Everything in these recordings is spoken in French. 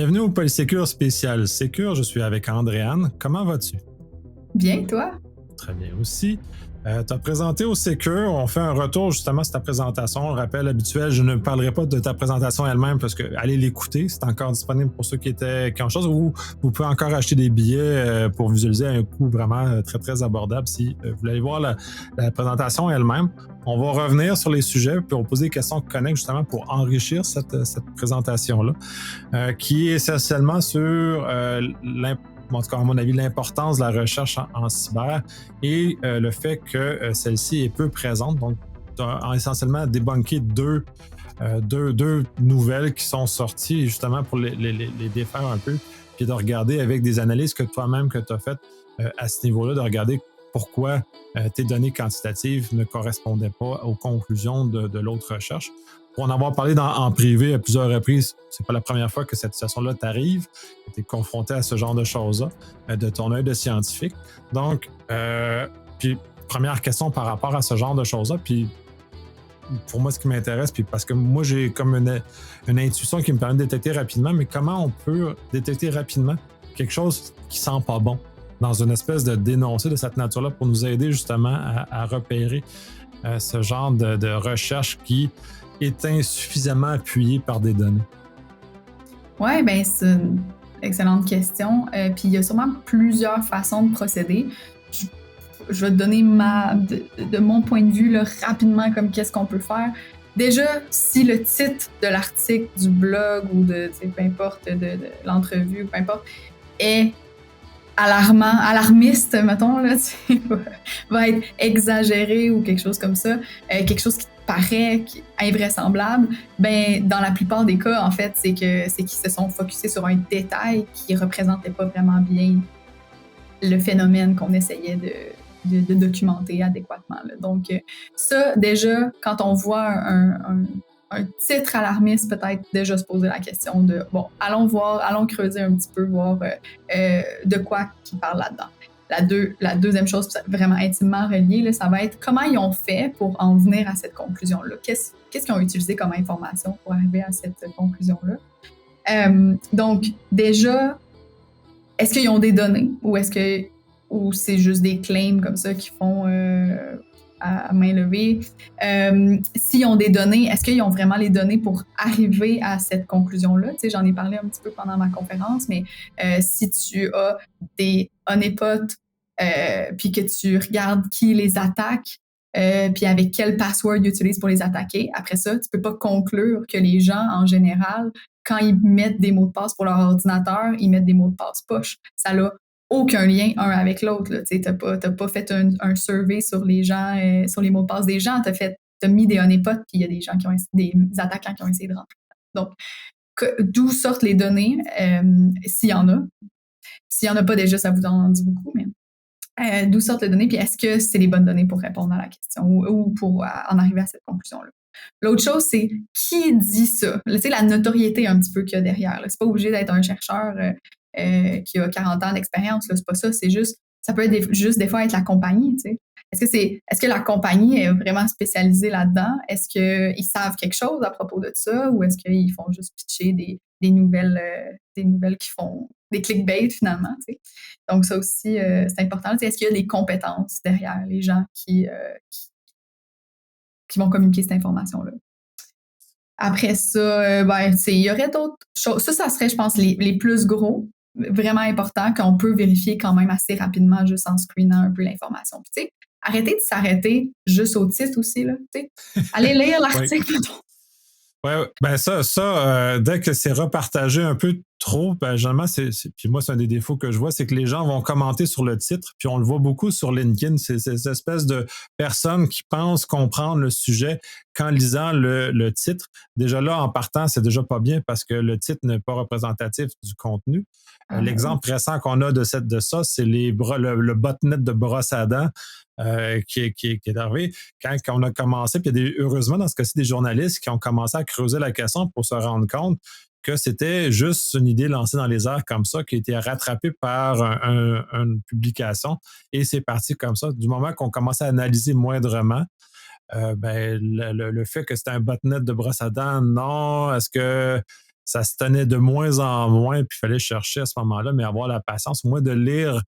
Bienvenue au Polysécure spécial Sécure, je suis avec Andréane. Comment vas-tu? Bien, toi? Très bien aussi. Tu as présenté au Sécure, on fait un retour justement sur ta présentation. Le rappel habituel, je ne parlerai pas de ta présentation elle-même parce que allez l'écouter, c'est encore disponible pour ceux qui ont chose, ou vous pouvez encore acheter des billets pour visualiser à un coût vraiment très très abordable si vous voulez voir la présentation elle-même. On va revenir sur les sujets puis on va poser des questions connexes justement pour enrichir cette présentation-là, qui est essentiellement sur en tout cas à mon avis, l'importance de la recherche en cyber et le fait que celle-ci est peu présente. Donc, tu as essentiellement débunké deux nouvelles qui sont sorties justement pour les défaire un peu, puis de regarder avec des analyses que toi-même que tu as faites à ce niveau-là, de regarder pourquoi tes données quantitatives ne correspondaient pas aux conclusions de l'autre recherche. Pour en avoir parlé en privé à plusieurs reprises, c'est pas la première fois que cette situation-là t'arrive, que tu es confronté à ce genre de choses-là, de ton œil de scientifique. Donc, puis première question par rapport à ce genre de choses-là, puis pour moi, ce qui m'intéresse, puis parce que moi, j'ai comme une intuition qui me permet de détecter rapidement, mais comment on peut détecter rapidement quelque chose qui sent pas bon dans une espèce de dénoncé de cette nature-là pour nous aider justement à repérer ce genre de recherche qui est insuffisamment appuyé par des données? Oui, ben c'est une excellente question. Puis il y a sûrement plusieurs façons de procéder. Je, je vais te donner de mon point de vue là, rapidement comme qu'est-ce qu'on peut faire. Déjà, si le titre de l'article, du blog ou de peu importe de l'entrevue, peu importe, est alarmiste, mettons, là, va être exagéré ou quelque chose comme ça, quelque chose qui te paraît invraisemblable, ben, dans la plupart des cas, en fait, c'est qu'ils se sont focusés sur un détail qui représentait pas vraiment bien le phénomène qu'on essayait de documenter adéquatement, là. Donc, ça, déjà, quand on voit un titre alarmiste, peut-être déjà se poser la question de, bon, allons creuser un petit peu, voir de quoi qui parle là-dedans. La deuxième chose, vraiment intimement reliée, là, ça va être comment ils ont fait pour en venir à cette conclusion-là. Qu'est-ce qu'ils ont utilisé comme information pour arriver à cette conclusion-là? Donc, déjà, est-ce qu'ils ont des données ou c'est juste des claims comme ça qu'ils font à main levée? S'ils ont des données, est-ce qu'ils ont vraiment les données pour arriver à cette conclusion-là? Tu sais, j'en ai parlé un petit peu pendant ma conférence, mais si tu as des honeypots puis que tu regardes qui les attaque, puis avec quel password ils utilisent pour les attaquer, après ça, tu peux pas conclure que les gens, en général, quand ils mettent des mots de passe pour leur ordinateur, ils mettent des mots de passe poche. Ça n'a aucun lien un avec l'autre. Tu n'as pas fait un survey sur les gens, sur les mots de passe des gens. Tu as mis des honeypots, puis il y a des gens des attaquants qui ont essayé de rentrer. Donc, d'où sortent les données, s'il y en a. S'il n'y en a pas déjà, ça vous en dit beaucoup, mais d'où sortent les données, puis est-ce que c'est les bonnes données pour répondre à la question ou pour en arriver à cette conclusion-là? L'autre chose, c'est qui dit ça? Tu sais, la notoriété un petit peu qu'il y a derrière. C'est pas obligé d'être un chercheur qui a 40 ans d'expérience. C'est pas ça. C'est juste, ça peut être juste des fois être la compagnie. Tu sais. Est-ce que la compagnie est vraiment spécialisée là-dedans? Est-ce qu'ils savent quelque chose à propos de ça ou est-ce qu'ils font juste pitcher des nouvelles qui font des clickbait finalement? Tu sais. Donc ça aussi, c'est important. Tu sais, est-ce qu'il y a des compétences derrière les gens qui vont communiquer cette information-là? Après ça, ben, il y aurait d'autres choses. Ça serait, je pense, les plus gros, vraiment importants, qu'on peut vérifier quand même assez rapidement juste en screenant un peu l'information. Puis, tu sais, arrêtez de s'arrêter juste au titre aussi, là, tu sais. Allez lire l'article. Oui, ben dès que c'est repartagé un peu trop, ben généralement, puis moi, c'est un des défauts que je vois, c'est que les gens vont commenter sur le titre, puis on le voit beaucoup sur LinkedIn, c'est cette espèce de personnes qui pensent comprendre le sujet qu'en lisant le titre. Déjà là, en partant, c'est déjà pas bien parce que le titre n'est pas représentatif du contenu. L'exemple récent qu'on a de ça, c'est le botnet de brosse à dents qui est arrivé quand on a commencé. Puis il y a heureusement, dans ce cas-ci, des journalistes qui ont commencé à creuser la question pour se rendre compte que c'était juste une idée lancée dans les airs comme ça, qui a été rattrapée par une publication. Et c'est parti comme ça. Du moment qu'on commençait à analyser moindrement, ben, le fait que c'était un botnet de brosse à dents, non. Est-ce que ça se tenait de moins en moins, puis il fallait chercher à ce moment-là, mais avoir la patience, au moins de lire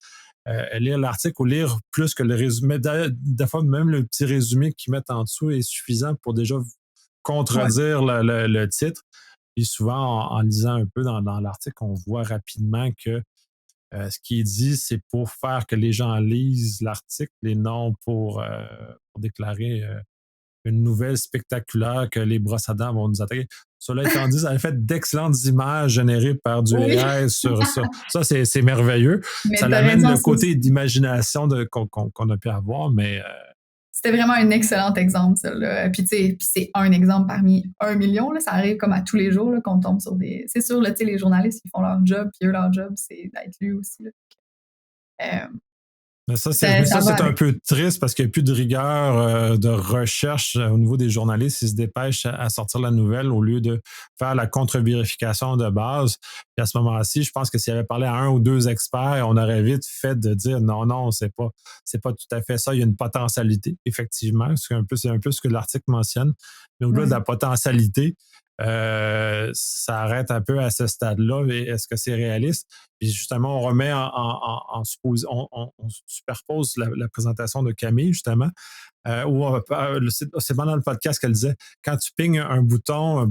l'article ou lire plus que le résumé. Des fois, même le petit résumé qu'ils mettent en dessous est suffisant pour déjà Ouais. contredire le titre. Puis souvent, en lisant un peu dans l'article, on voit rapidement que ce qui est dit, c'est pour faire que les gens lisent l'article et non pour déclarer une nouvelle spectaculaire que les brosses à dents vont nous attaquer. Cela étant dit, ça a fait d'excellentes images générées par du Oui, AI sur ça. Ça, c'est merveilleux. mais Ça t'as amène raison, le côté d'imagination qu'on a pu avoir, mais c'était vraiment un excellent exemple, celle-là. Puis, tu sais, puis c'est un exemple parmi 1 million, là. Ça arrive comme à tous les jours, là, qu'on tombe sur des. C'est sûr, là, tu sais, les journalistes, ils font leur job, puis eux, leur job, c'est d'être lus aussi, là. Euh, Mais ça ça, va c'est un avec. peu triste parce qu'il n'y a plus de rigueur de recherche au niveau des journalistes. Ils se dépêchent à sortir la nouvelle au lieu de faire la contre-vérification de base. Puis à ce moment-ci, je pense que s'il avait parlé à un ou deux experts, on aurait vite fait de dire non, non, c'est pas tout à fait ça. Il y a une potentialité, effectivement. C'est un peu ce que l'article mentionne. Mais au-delà de Ouais. la potentialité, ça arrête un peu à ce stade-là. Est-ce que c'est réaliste? Puis justement, on remet on superpose la présentation de Camille, justement, où c'est pendant le podcast qu'elle disait, quand tu pignes un bouton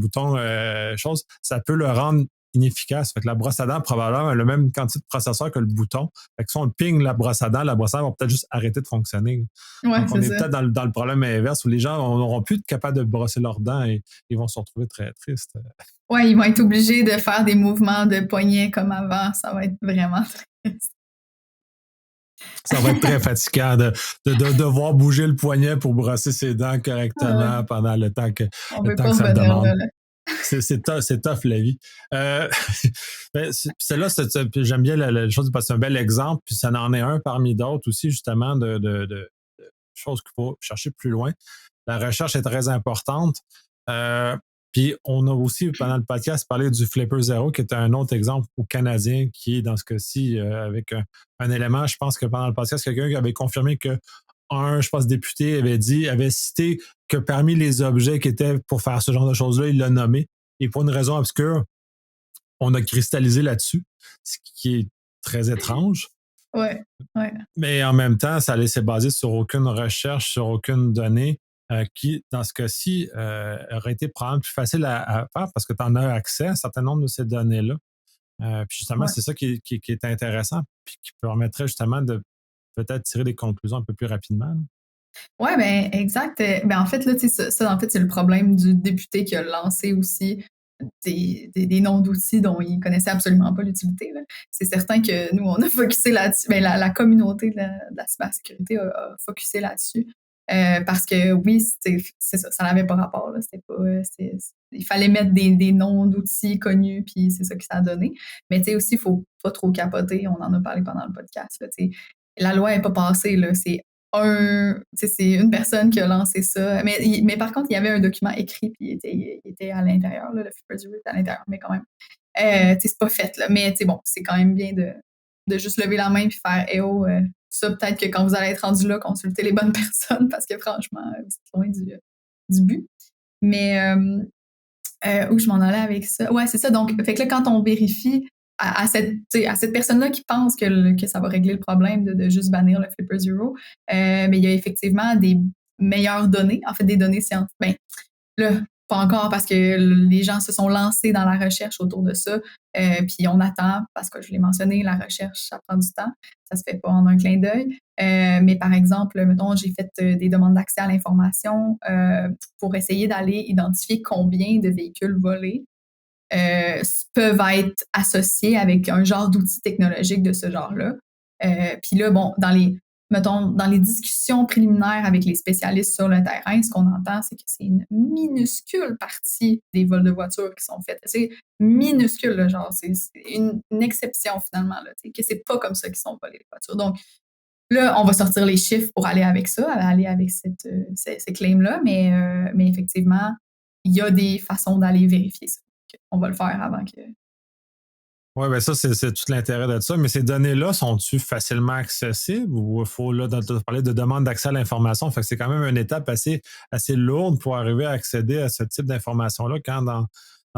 chose, ça peut le rendre inefficace. Fait que la brosse à dents, probablement, a le même quantité de processeur que le bouton. Fait que si on ping la brosse à dents va peut-être juste arrêter de fonctionner. Ouais, Donc, on c'est est ça. peut-être dans le problème inverse où les gens n'auront plus de capable de brosser leurs dents et ils vont se retrouver très tristes. Ouais, ils vont être obligés de faire des mouvements de poignet comme avant. Ça va être vraiment triste. Ça va être très fatigant de devoir bouger le poignet pour brosser ses dents Ah, correctement pendant on le veut temps pas que ça revenir demande. là, là. C'est tough la vie. Euh, Celle-là, j'aime bien la chose parce que c'est un bel exemple, puis ça en est un parmi d'autres aussi, justement, de choses qu'il faut chercher plus loin. La recherche est très importante. Euh, Puis on a aussi, pendant le podcast, parlé du Flipper Zero, qui est un autre exemple au Canadien, qui est dans ce cas-ci avec un élément. Je pense que pendant le podcast, quelqu'un avait confirmé que je pense, député avait cité que parmi les objets qui étaient pour faire ce genre de choses-là, il l'a nommé. Et pour une raison obscure, on a cristallisé là-dessus, ce qui est très étrange. Ouais, ouais, Mais en même temps, ça laissait basé sur aucune recherche, sur aucune donnée, qui, dans ce cas-ci, aurait été probablement plus facile à faire parce que tu en as accès à un certain nombre de ces données-là. Puis justement, ouais. c'est ça qui est intéressant, puis qui permettrait justement de peut-être tirer des conclusions un peu plus rapidement, là. Ouais, ben exact. Ben en fait, là, tu sais, ça, en fait, c'est le problème du député qui a lancé aussi des noms d'outils dont il connaissait absolument pas l'utilité, là. C'est certain que nous, on a focusé là-dessus. Ben, la communauté de la cybersécurité a focusé là-dessus. Parce que oui, c'est ça, ça n'avait pas rapport, là. C'était pas, il fallait mettre des noms d'outils connus, puis c'est ça que ça a donné. Mais tu sais aussi, il faut pas trop capoter. On en a parlé pendant le podcast, là, tu sais. La loi n'est pas passée, là. C'est une personne qui a lancé ça. Mais par contre, il y avait un document écrit, puis il était à l'intérieur, là, le Flipper Zero était à l'intérieur, mais quand même. C'est pas fait, là. Mais bon, c'est quand même bien de juste lever la main puis faire Eh oh, ça, peut-être que quand vous allez être rendu là, consultez les bonnes personnes, parce que franchement, vous êtes loin du but. Mais où je m'en allais avec ça? Ouais, c'est ça. Donc, fait que là, quand on vérifie à cette personne-là qui pense que ça va régler le problème de juste bannir le Flipper Zero, mais il y a effectivement des meilleures données, en fait, des données scientifiques. Ben, là, pas encore parce que les gens se sont lancés dans la recherche autour de ça. Puis on attend, parce que je l'ai mentionné, la recherche, ça prend du temps. Ça se fait pas en un clin d'œil. Mais par exemple, mettons, j'ai fait des demandes d'accès à l'information pour essayer d'aller identifier combien de véhicules volés peuvent être associés avec un genre d'outil technologique de ce genre-là. Puis là, bon, mettons, dans les discussions préliminaires avec les spécialistes sur le terrain, ce qu'on entend, c'est que c'est une minuscule partie des vols de voitures qui sont faits. C'est minuscule, là, genre, c'est une exception finalement, là, que c'est pas comme ça qu'ils sont volés les voitures. Donc là, on va sortir les chiffres pour aller avec ça, aller avec ces claims-là, mais effectivement, il y a des façons d'aller vérifier ça. On va le faire avant que. Oui, bien ça, c'est tout l'intérêt de ça. Mais ces données-là, sont-tu facilement accessibles ou il faut, là, tu parler de demande d'accès à l'information? Fait que c'est quand même une étape assez lourde pour arriver à accéder à ce type d'information-là quand dans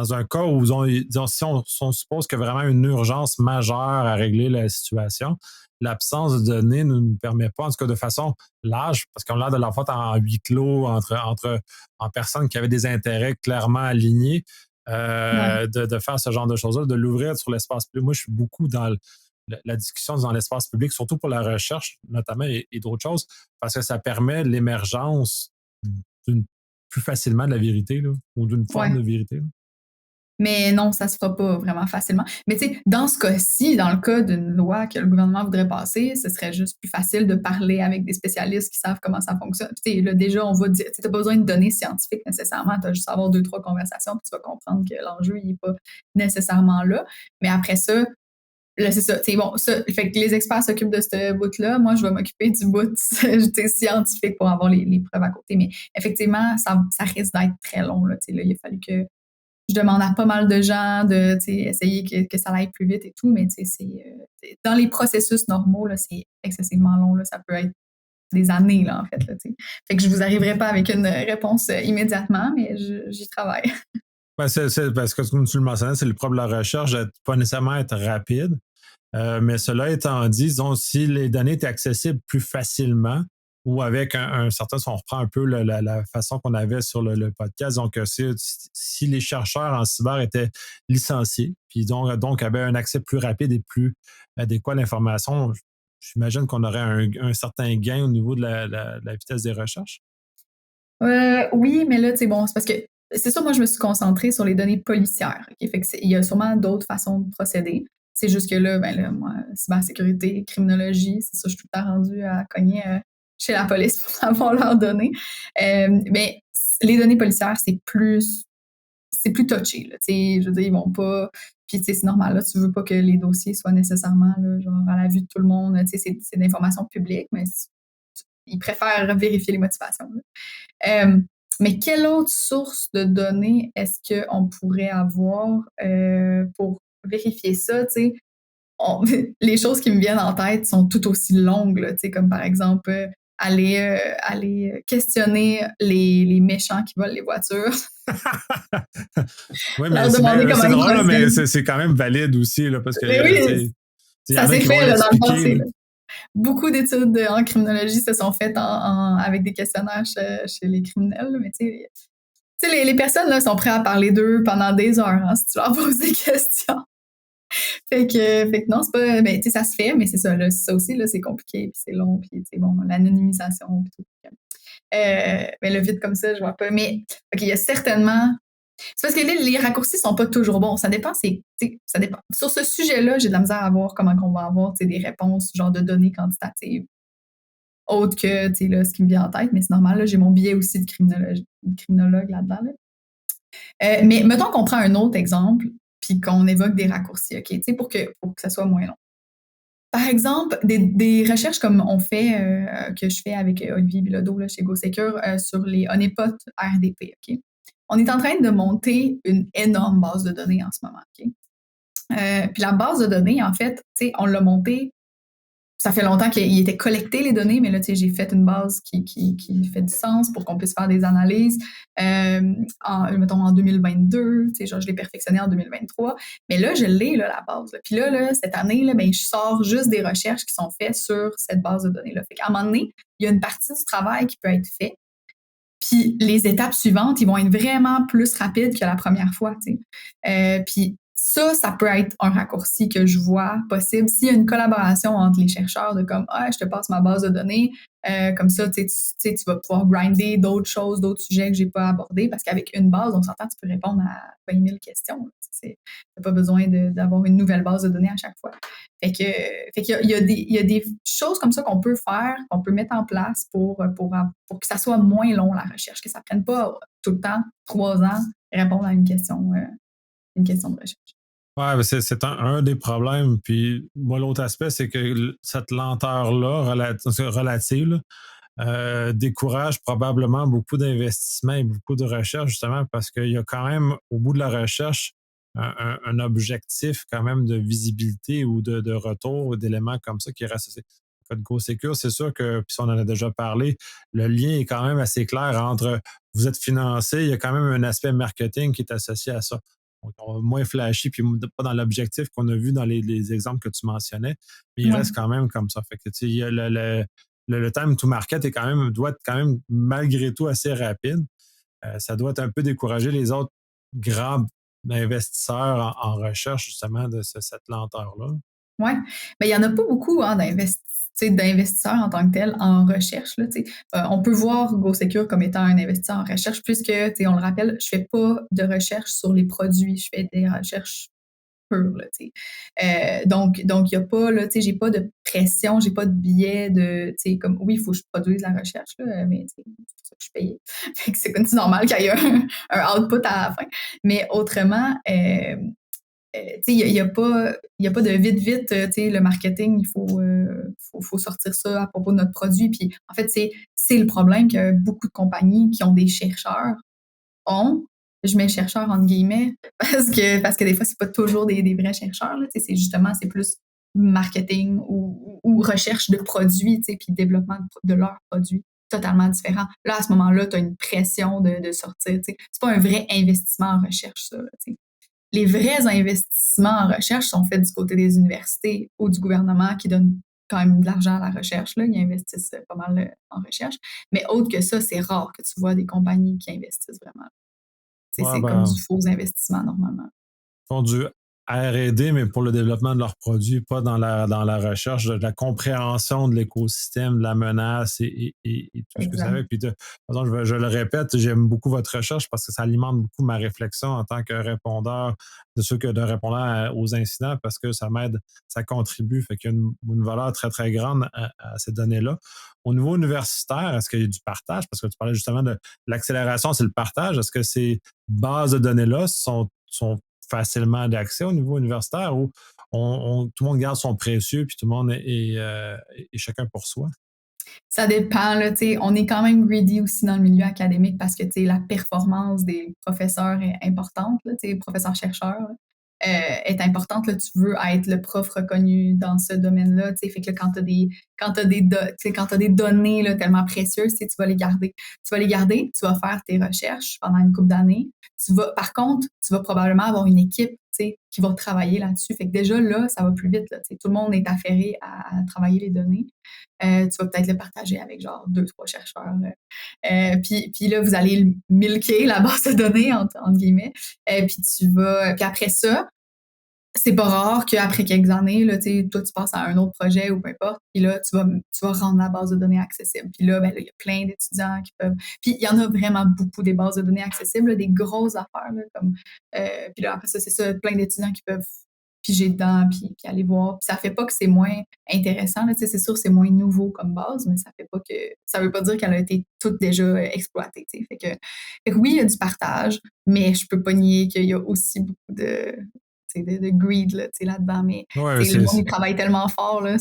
dans un cas où disons, si on suppose qu'il y a vraiment une urgence majeure à régler la situation, l'absence de données ne nous permet pas, en tout cas de façon large, parce qu'on a l'air de la faute en huis clos en personnes qui avaient des intérêts clairement alignés, Ouais. de faire ce genre de choses-là, de l'ouvrir sur l'espace public. Moi, je suis beaucoup dans la discussion dans l'espace public, surtout pour la recherche, notamment, et d'autres choses, parce que ça permet l'émergence d'une plus facilement de la vérité, là, ou d'une forme Ouais. de vérité. Là. Mais non, ça se fera pas vraiment facilement. Mais tu sais, dans ce cas-ci, dans le cas d'une loi que le gouvernement voudrait passer, ce serait juste plus facile de parler avec des spécialistes qui savent comment ça fonctionne. Puis tu sais, là, déjà, on va dire, tu n'as pas besoin de données scientifiques nécessairement, tu as juste à avoir 2, 3 conversations, puis tu vas comprendre que l'enjeu, il n'est pas nécessairement là. Mais après ça, là, c'est ça. Tu sais, bon, ça, fait que les experts s'occupent de ce bout-là. Moi, je vais m'occuper du bout tu sais, scientifique pour avoir les preuves à côté. Mais effectivement, ça risque d'être très long. Là, tu sais, là, il a fallu que je demande à pas mal de gens de essayer que ça aille plus vite et tout, mais dans les processus normaux, là, c'est excessivement long. Là, ça peut être des années, là, en fait. Là, fait que je vous arriverai pas avec une réponse immédiatement, mais j'y travaille. Ben, c'est parce que, comme tu le mentionnais, c'est le problème de la recherche, de pas nécessairement être rapide. Mais cela étant dit, disons, si les données étaient accessibles plus facilement ou avec un certain, si on reprend un peu la façon qu'on avait sur le podcast, donc si les chercheurs en cyber étaient licenciés, puis donc avaient un accès plus rapide et plus adéquat à l'information, j'imagine qu'on aurait un certain gain au niveau de la vitesse des recherches. Oui, mais là, bon, c'est parce que c'est sûr, moi, je me suis concentrée sur les données policières. OK? Fait que il y a sûrement d'autres façons de procéder. C'est juste que là, ben là, moi, cybersécurité, criminologie, c'est ça, je suis tout le temps rendue à cogner chez la police pour avoir leurs données. Mais les données policières, c'est plus touché. Là, je veux dire, ils vont pas. Puis, c'est normal, là, tu veux pas que les dossiers soient nécessairement là, genre à la vue de tout le monde. C'est de l'information publique, mais ils préfèrent vérifier les motivations. Là. Mais quelle autre source de données est-ce qu'on pourrait avoir pour vérifier ça? Les choses qui me viennent en tête sont tout aussi longues, là, comme par exemple aller questionner les méchants qui volent les voitures, Oui, mais leur demander comment c'est ils drôle, là, mais procèdent. c'est quand même valide aussi, là, parce que Mais oui, il y ça en a s'est qui vont fait là, dans le l'expliquer. passé. Là. Là. Beaucoup d'études en criminologie se sont faites avec des questionnaires chez les criminels, là, mais les personnes là, sont prêtes à parler d'eux pendant des heures hein, si tu leur poses des questions. Fait que non, c'est pas. Ben, ça se fait, mais c'est ça, là, ça aussi, là, c'est compliqué, puis c'est long, puis bon, l'anonymisation, puis tout. Mais le vide comme ça, je vois pas. Mais, OK, il y a certainement. C'est parce que les raccourcis sont pas toujours bons. Ça dépend, ça dépend. Sur ce sujet-là, j'ai de la misère à voir comment on va avoir des réponses, genre de données quantitatives, autres que là, ce qui me vient en tête, mais c'est normal, là, j'ai mon biais aussi de criminologue là-dedans. Là. Mais mettons qu'on prend un autre exemple, puis qu'on évoque des raccourcis, OK, pour que ça soit moins long. Par exemple, des recherches comme on fait, que je fais avec Olivier Bilodeau là, chez GoSecure sur les honeypot RDP, OK? On est en train de monter une énorme base de données en ce moment, OK? Puis la base de données, en fait, on l'a montée ça fait longtemps qu'il était collecté les données, mais là, j'ai fait une base qui fait du sens pour qu'on puisse faire des analyses. Mettons en 2022, genre, je l'ai perfectionné en 2023. Mais là, je l'ai, là, la base. Là. Puis là, cette année, là, ben, je sors juste des recherches qui sont faites sur cette base de données-là. Fait qu'à un moment donné, il y a une partie du travail qui peut être fait. Puis les étapes suivantes, ils vont être vraiment plus rapides que la première fois. Puis ça peut être un raccourci que je vois possible. S'il y a une collaboration entre les chercheurs de comme je te passe ma base de données, comme ça, tu vas pouvoir grinder d'autres choses, d'autres sujets que j'ai pas abordés, parce qu'avec une base, on s'entend, tu peux répondre à 20 000 questions. Tu n'as pas besoin d'avoir une nouvelle base de données à chaque fois. Fait qu'il y a des choses comme ça qu'on peut faire, qu'on peut mettre en place pour que ça soit moins long, la recherche, que ça prenne pas tout le temps 3 ans répondre à une question de recherche. Ouais, c'est un des problèmes. Puis moi, l'autre aspect, c'est que cette lenteur-là, relative, là, décourage probablement beaucoup d'investissements et beaucoup de recherche, justement, parce qu'il y a quand même, au bout de la recherche, un objectif quand même de visibilité ou de retour, d'éléments comme ça qui est associé. Code GoSecure, c'est sûr que, puis on en a déjà parlé, le lien est quand même assez clair entre vous êtes financé, il y a quand même un aspect marketing qui est associé à ça. moins flashy, puis pas dans l'objectif qu'on a vu dans les exemples que tu mentionnais, mais il Ouais. reste quand même comme ça. Fait que, tu sais, il y a le time to market doit être quand même malgré tout assez rapide. Ça doit être un peu décourager les autres grands investisseurs en recherche justement de cette lenteur-là. Ouais, mais il y en a pas beaucoup, hein, d'investisseurs en tant que tels en recherche, là, tu sais. On peut voir GoSecure comme étant un investisseur en recherche puisque, tu sais, on le rappelle, je fais pas de recherche sur les produits, je fais des recherches pures, là, tu sais. Donc il y a pas, là, tu sais, j'ai pas de pression, j'ai pas de biais de, tu sais, comme oui, il faut que je produise la recherche, là, mais tu sais, c'est pour ça que je suis payée. Fait que c'est normal qu'il y ait un output à la fin. Mais autrement, tu sais, il y a pas de vite, tu sais, le marketing, faut sortir ça à propos de notre produit. Puis, en fait, c'est le problème que beaucoup de compagnies qui ont des chercheurs ont. Je mets chercheurs entre guillemets parce que des fois, c'est pas toujours des vrais chercheurs, là. Tu sais, c'est plus marketing ou recherche de produits, tu sais, puis développement de leurs produits totalement différents. Là, à ce moment-là, tu as une pression de sortir, tu sais. C'est pas un vrai investissement en recherche, ça, là, tu sais. Les vrais investissements en recherche sont faits du côté des universités ou du gouvernement qui donne quand même de l'argent à la recherche. Là. Ils investissent pas mal en recherche. Mais autre que ça, c'est rare que tu vois des compagnies qui investissent vraiment. Tu sais, Ouais, c'est comme ben, du faux investissement normalement. font du R&D, mais pour le développement de leurs produits, pas dans la recherche, de la compréhension de l'écosystème, de la menace et tout ce que ça Exact. veut. Puis, pardon, je le répète, j'aime beaucoup votre recherche parce que ça alimente beaucoup ma réflexion en tant que répondeur, de répondant aux incidents parce que ça m'aide, ça contribue. Fait qu'il y a une valeur très, très grande à ces données-là. Au niveau universitaire, est-ce qu'il y a du partage? Parce que tu parlais justement de l'accélération, c'est le partage. Est-ce que ces bases de données-là sont facilement d'accès au niveau universitaire où tout le monde garde son précieux puis tout le monde est chacun pour soi? Ça dépend, là, tu sais, on est quand même greedy aussi dans le milieu académique parce que, tu sais, la performance des professeurs est importante, là, tu sais, professeurs-chercheurs, là, est importante, là. Tu veux être le prof reconnu dans ce domaine-là, tu sais, fait que là, quand tu des données, là, tellement précieuses, tu sais, tu vas les garder. Tu vas les garder, tu vas faire tes recherches pendant une couple d'années. Par contre, tu vas probablement avoir une équipe, tu sais, qui va travailler là-dessus. Fait que déjà, là, ça va plus vite, là, tu sais. Tout le monde est affairé à travailler les données. Tu vas peut-être le partager avec genre deux, trois chercheurs. Puis là, vous allez milquer la base de données, entre guillemets. Puis après ça, c'est pas rare qu'après quelques années, là, toi, tu passes à un autre projet ou peu importe. Puis là, tu vas rendre la base de données accessible. Puis là, ben, là, il y a plein d'étudiants qui peuvent. Puis il y en a vraiment beaucoup des bases de données accessibles, là, des grosses affaires. Là, comme, puis là, après ça, c'est ça, plein d'étudiants qui peuvent piger dedans puis aller voir. Puis ça fait pas que c'est moins intéressant. Là, c'est sûr, c'est moins nouveau comme base, mais ça fait pas que. Ça veut pas dire qu'elle a été toute déjà exploitée. Fait que oui, il y a du partage, mais je peux pas nier qu'il y a aussi beaucoup de greed là-dedans. Mais Ouais, le monde, il travaille tellement fort. Là,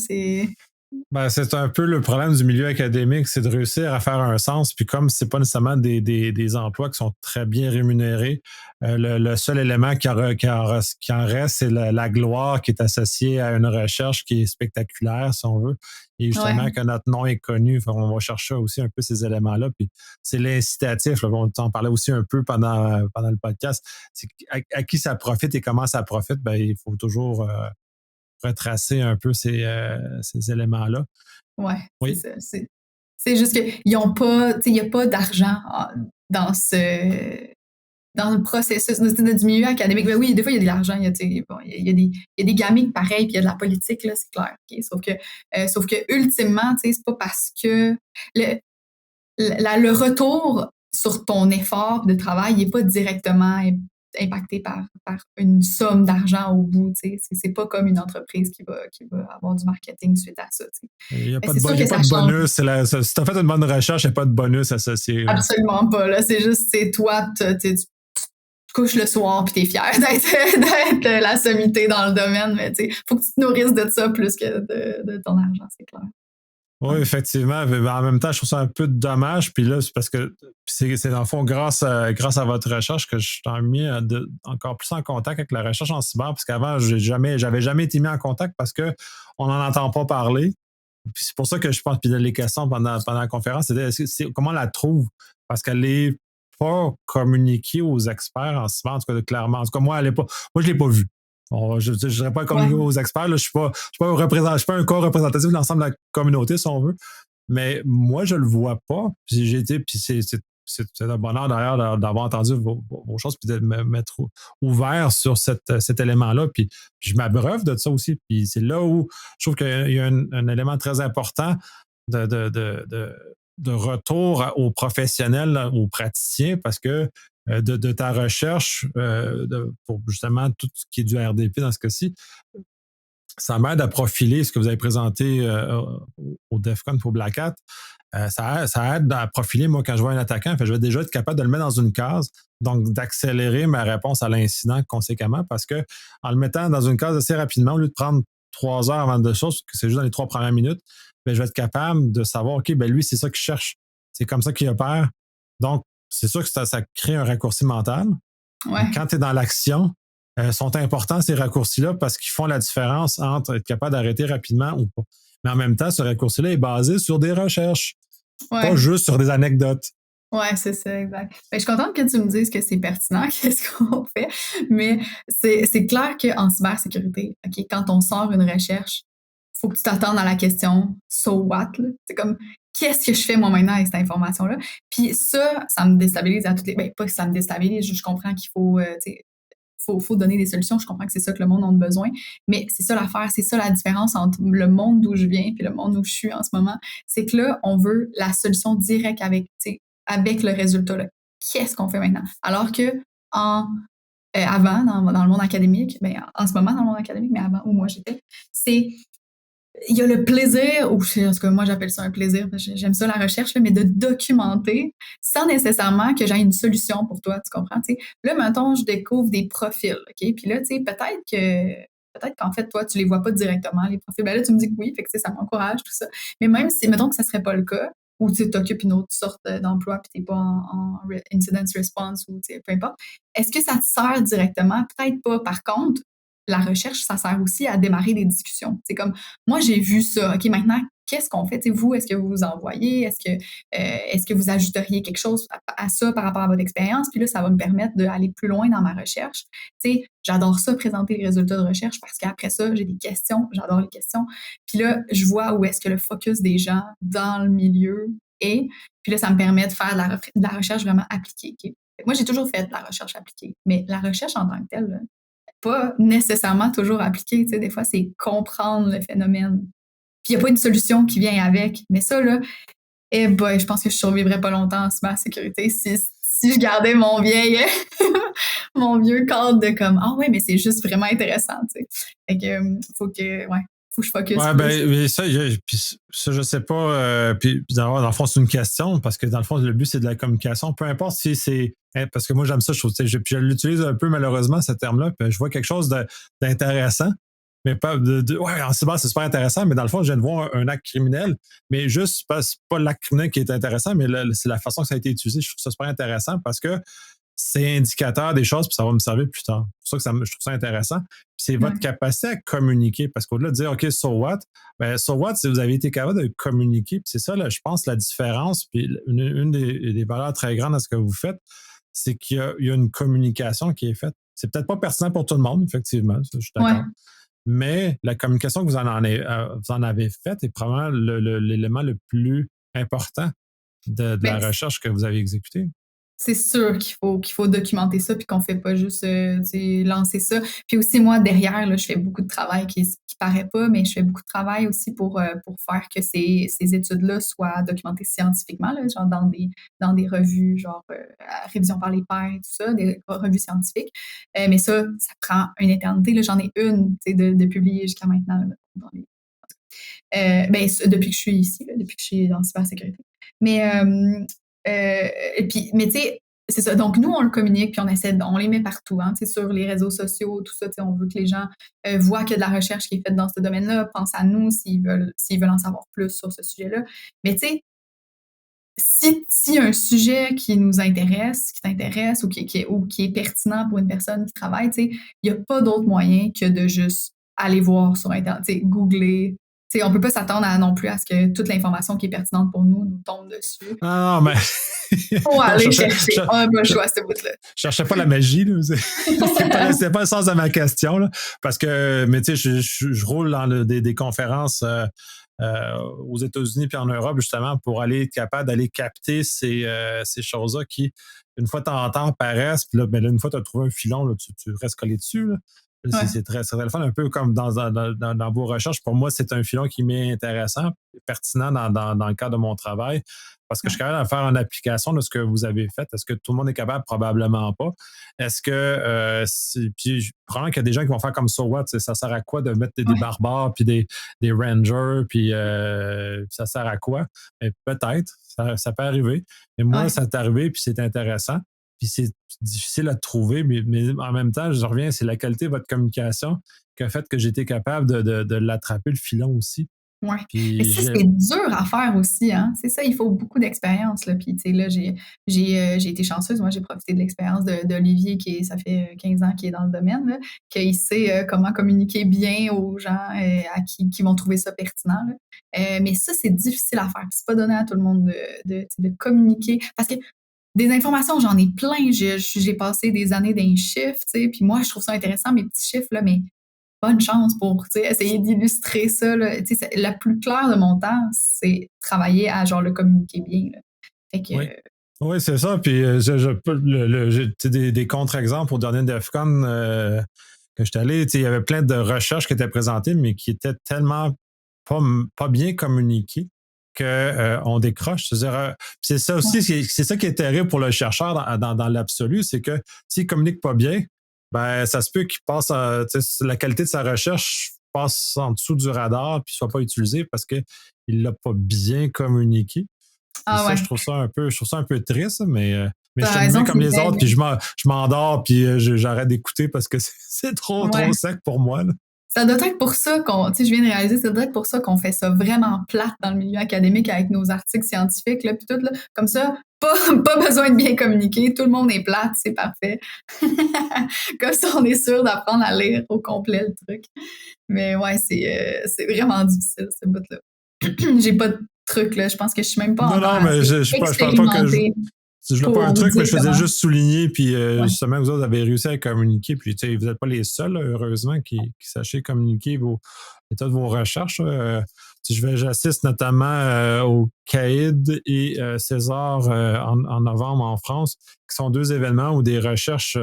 ben, c'est un peu le problème du milieu académique, c'est de réussir à faire un sens. Puis comme c'est pas nécessairement des emplois qui sont très bien rémunérés, le seul élément qui en reste, c'est la gloire qui est associée à une recherche qui est spectaculaire, si on veut. Et ouais, justement, que notre nom est connu, on va chercher aussi un peu ces éléments-là. Puis c'est l'incitatif. Là, on en parlait aussi un peu pendant le podcast. C'est à qui ça profite et comment ça profite, ben, il faut toujours retracer un peu ces éléments-là. ouais, c'est Oui. ça. C'est juste qu'ils ont pas, il n'y a pas d'argent dans dans le processus du milieu académique. Ben oui, des fois, il y a de l'argent, bon, il y a des gamiques pareils, puis il y a de la politique, là, c'est clair. Okay? Sauf que ultimement, c'est pas parce que le, le retour sur ton effort de travail n'est pas directement impacté par une somme d'argent au bout. C'est pas comme une entreprise qui va avoir du marketing suite à ça. Il n'y a, Mais pas de c'est sûr il y a que pas ça de change. bonus. Si tu as fait une bonne recherche, il n'y a pas de bonus associé. Là. Absolument pas. Là. C'est juste, c'est toi, tu te couches le soir puis t'es fier d'être la sommité dans le domaine, mais tu sais, faut que tu te nourrisses de ça plus que de ton argent, c'est clair. Ouais. Oui, effectivement. Mais en même temps, je trouve ça un peu dommage. Puis là, c'est parce que c'est dans le fond grâce à votre recherche que je suis mis encore plus en contact avec la recherche en cyber. Parce qu'avant, j'avais jamais été mis en contact parce qu'on n'en entend pas parler. Puis c'est pour ça que je pense, puis les questions pendant la conférence, c'était comment on la trouve? Parce qu'elle est pas communiquer aux experts en cyber, en tout cas, clairement. En tout cas, moi, je l'ai pas vu. Bon, je ne dirais pas communiquer aux experts. Là, je suis pas un corps représentatif de l'ensemble de la communauté, si on veut. Mais moi, je le vois pas. Puis c'est un bonheur d'ailleurs d'avoir entendu vos choses puis de me mettre ouvert sur cet élément-là. Puis je m'abreuve de ça aussi. Puis c'est là où je trouve qu'il y a un élément très important de retour aux professionnels, aux praticiens, parce que de ta recherche pour justement tout ce qui est du RDP dans ce cas-ci, ça m'aide à profiler ce que vous avez présenté au DEFCON pour Black Hat. Ça aide à profiler, moi, quand je vois un attaquant, je vais déjà être capable de le mettre dans une case, donc d'accélérer ma réponse à l'incident conséquemment, parce que en le mettant dans une case assez rapidement, au lieu de prendre 3 heures avant de choses, que c'est juste dans les 3 premières minutes, je vais être capable de savoir, OK, lui, c'est ça qu'il cherche. C'est comme ça qu'il opère. Donc, c'est sûr que ça crée un raccourci mental. Ouais. Quand tu es dans l'action, sont importants ces raccourcis-là parce qu'ils font la différence entre être capable d'arrêter rapidement ou pas. Mais en même temps, ce raccourci-là est basé sur des recherches, pas juste sur des anecdotes. Ouais, c'est ça, exact. Je suis contente que tu me dises que c'est pertinent, qu'est-ce qu'on fait, mais c'est clair qu'en cybersécurité, OK, quand on sort une recherche, faut que tu t'attendes à la question « so what ?» C'est comme « qu'est-ce que je fais moi maintenant avec cette information-là? » Puis ça me déstabilise à toutes les... pas que ça me déstabilise, je comprends qu'il faut... faut donner des solutions. Je comprends que c'est ça que le monde a besoin, mais c'est ça l'affaire, c'est ça la différence entre le monde d'où je viens et le monde où je suis en ce moment. C'est que là, on veut la solution directe avec le résultat. Là. Qu'est-ce qu'on fait maintenant? Alors que avant, dans le monde académique, en ce moment dans le monde académique, mais avant où moi j'étais, il y a le plaisir, ou parce que moi j'appelle ça un plaisir, parce que j'aime ça la recherche, là, mais de documenter sans nécessairement que j'aie une solution pour toi, tu comprends? T'sais? Là, mettons, je découvre des profils, OK? Puis là, tu sais, peut-être qu'en fait, toi, tu les vois pas directement, les profils. Là, tu me dis que oui, fait que ça m'encourage, tout ça. Mais même si, mettons que ça serait pas le cas, ou tu t'occupes une autre sorte d'emploi puis t'es pas en incident response ou peu importe, est-ce que ça te sert directement? Peut-être pas. Par contre, la recherche, ça sert aussi à démarrer des discussions. C'est comme, moi, j'ai vu ça. OK, maintenant, qu'est-ce qu'on fait? Vous, est-ce que vous vous envoyez? Est-ce que vous ajouteriez quelque chose à ça par rapport à votre expérience? Puis là, ça va me permettre d'aller plus loin dans ma recherche. J'adore ça, présenter les résultats de recherche, parce qu'après ça, j'ai des questions. J'adore les questions. Puis là, je vois où est-ce que le focus des gens dans le milieu est. Puis là, ça me permet de faire de la recherche vraiment appliquée. Okay? Moi, j'ai toujours fait de la recherche appliquée. Mais la recherche en tant que telle, là, pas nécessairement toujours appliquée. Des fois, c'est comprendre le phénomène. Puis il n'y a pas une solution qui vient avec. Mais ça, là, je pense que je survivrais pas longtemps en cybersécurité si je gardais mon vieux cadre de comme « Ah ouais, mais c'est juste vraiment intéressant. » Fait que faut que je focus. Ouais, mais ça, je sais pas. Puis dans le fond, c'est une question, parce que dans le fond, le but, c'est de la communication. Peu importe si c'est. Parce que moi, j'aime ça, je trouve. Puis je l'utilise un peu, malheureusement, ce terme-là. Puis je vois quelque chose d'intéressant. Mais pas en cyber, c'est super intéressant, mais dans le fond, je viens de voir un acte criminel. Mais juste, c'est pas l'acte criminel qui est intéressant, mais c'est la façon que ça a été utilisé. Je trouve ça super intéressant parce que c'est indicateur des choses, puis ça va me servir plus tard. C'est pour ça que je trouve ça intéressant. Puis c'est votre capacité à communiquer, parce qu'au-delà de dire, OK, so what? So what, si vous avez été capable de communiquer, puis c'est ça, là, je pense, la différence, puis une des valeurs très grandes à ce que vous faites, c'est qu'il y a une communication qui est faite. C'est peut-être pas pertinent pour tout le monde, effectivement, ça, je suis d'accord. Ouais. Mais la communication que vous en avez faite est probablement l'élément le plus important de la recherche que vous avez exécutée. C'est sûr qu'il faut documenter ça, puis qu'on fait pas juste lancer ça. Puis aussi, moi, derrière, là, je fais beaucoup de travail qui paraît pas, mais je fais beaucoup de travail aussi pour faire que ces études-là soient documentées scientifiquement, là, genre dans des revues, genre révision par les pairs et tout ça, des revues scientifiques. Mais ça prend une éternité. Là, j'en ai une de publier jusqu'à maintenant. Là, depuis que je suis ici, là, depuis que je suis dans la cybersécurité. Mais tu sais, c'est ça. Donc, nous, on le communique, puis on les met partout, hein, sur les réseaux sociaux, tout ça. On veut que les gens voient qu'il y a de la recherche qui est faite dans ce domaine-là, pensent à nous s'ils veulent en savoir plus sur ce sujet-là. Mais tu sais, si un sujet qui nous intéresse, qui t'intéresse ou qui est pertinent pour une personne qui travaille, il n'y a pas d'autre moyen que de juste aller voir sur Internet, googler sais, on peut pas s'attendre non plus à ce que toute l'information qui est pertinente pour nous tombe dessus. Ah non, mais. On va Non, aller chercher. On n'a pas le choix à ce bout-là. Je cherchais pas la magie, là. C'est pas le sens de ma question, là. Parce que, mais tu sais, je roule dans des conférences aux États-Unis puis en Europe, justement, pour aller être capable d'aller capter ces choses-là qui, une fois de temps en temps, paraissent. Puis là, ben, une fois que tu as trouvé un filon, là, tu restes collé dessus, là. Ouais. C'est très le fun, un peu comme dans vos recherches. Pour moi, c'est un filon qui m'est intéressant, pertinent dans le cadre de mon travail, parce que je suis capable de faire une application de ce que vous avez fait. Est-ce que tout le monde est capable? Probablement pas. Est-ce que, puis probablement qu'il y a des gens qui vont faire comme so what, ça sert à quoi de mettre des barbares, puis des rangers, puis ça sert à quoi? Mais peut-être, ça peut arriver. Mais moi, ça t'est arrivé, puis c'est intéressant. Puis c'est difficile à trouver, mais en même temps, je reviens, c'est la qualité de votre communication qui a fait que j'ai été capable de l'attraper, le filon aussi. Oui. Puis Mais ça, c'est dur à faire aussi, hein. C'est ça, il faut beaucoup d'expérience, là. Puis, tu sais, là, j'ai été chanceuse. Moi, j'ai profité de l'expérience d'Olivier, ça fait 15 ans qu'il est dans le domaine, là, qu'il sait comment communiquer bien aux gens à qui vont trouver ça pertinent, là. Mais ça, c'est difficile à faire. Puis c'est pas donné à tout le monde de communiquer. Parce que des informations, j'en ai plein. J'ai passé des années d'un chiffre, tu sais, puis moi, je trouve ça intéressant, mes petits chiffres, là, mais bonne chance pour essayer d'illustrer ça. Là. La plus claire de mon temps, c'est travailler à genre le communiquer bien. Là. Fait que, oui, c'est ça. Puis j'ai des contre-exemples au dernier DEFCON que je suis allé. Il y avait plein de recherches qui étaient présentées, mais qui étaient tellement pas bien communiquées qu'on décroche. C'est ça aussi, c'est ça qui est terrible pour le chercheur dans l'absolu, c'est que s'il ne communique pas bien, ben ça se peut qu'il passe la qualité de sa recherche passe en dessous du radar puis ne soit pas utilisée parce qu'il ne l'a pas bien communiqué. Je trouve ça un peu triste, mais je suis animé comme les autres, puis je m'endors, puis j'arrête d'écouter parce que c'est trop sec pour moi. Là. Ça doit être pour ça je viens de réaliser, ça doit être pour ça qu'on fait ça vraiment plate dans le milieu académique avec nos articles scientifiques, là, puis tout, là. Comme ça, pas besoin de bien communiquer, tout le monde est plate, c'est parfait. Comme ça, on est sûr d'apprendre à lire au complet le truc. Mais ouais, c'est vraiment difficile, ce bout-là. J'ai pas de truc, là, je pense que je suis même pas Non, mais je parle pas que je n'ai pas un truc, mais je faisais juste souligner, puis justement, vous autres avez réussi à communiquer, puis vous n'êtes pas les seuls, là, heureusement, qui sachez communiquer l'état de vos recherches. J'assiste notamment au CAID et César en novembre en France, qui sont deux événements où des recherches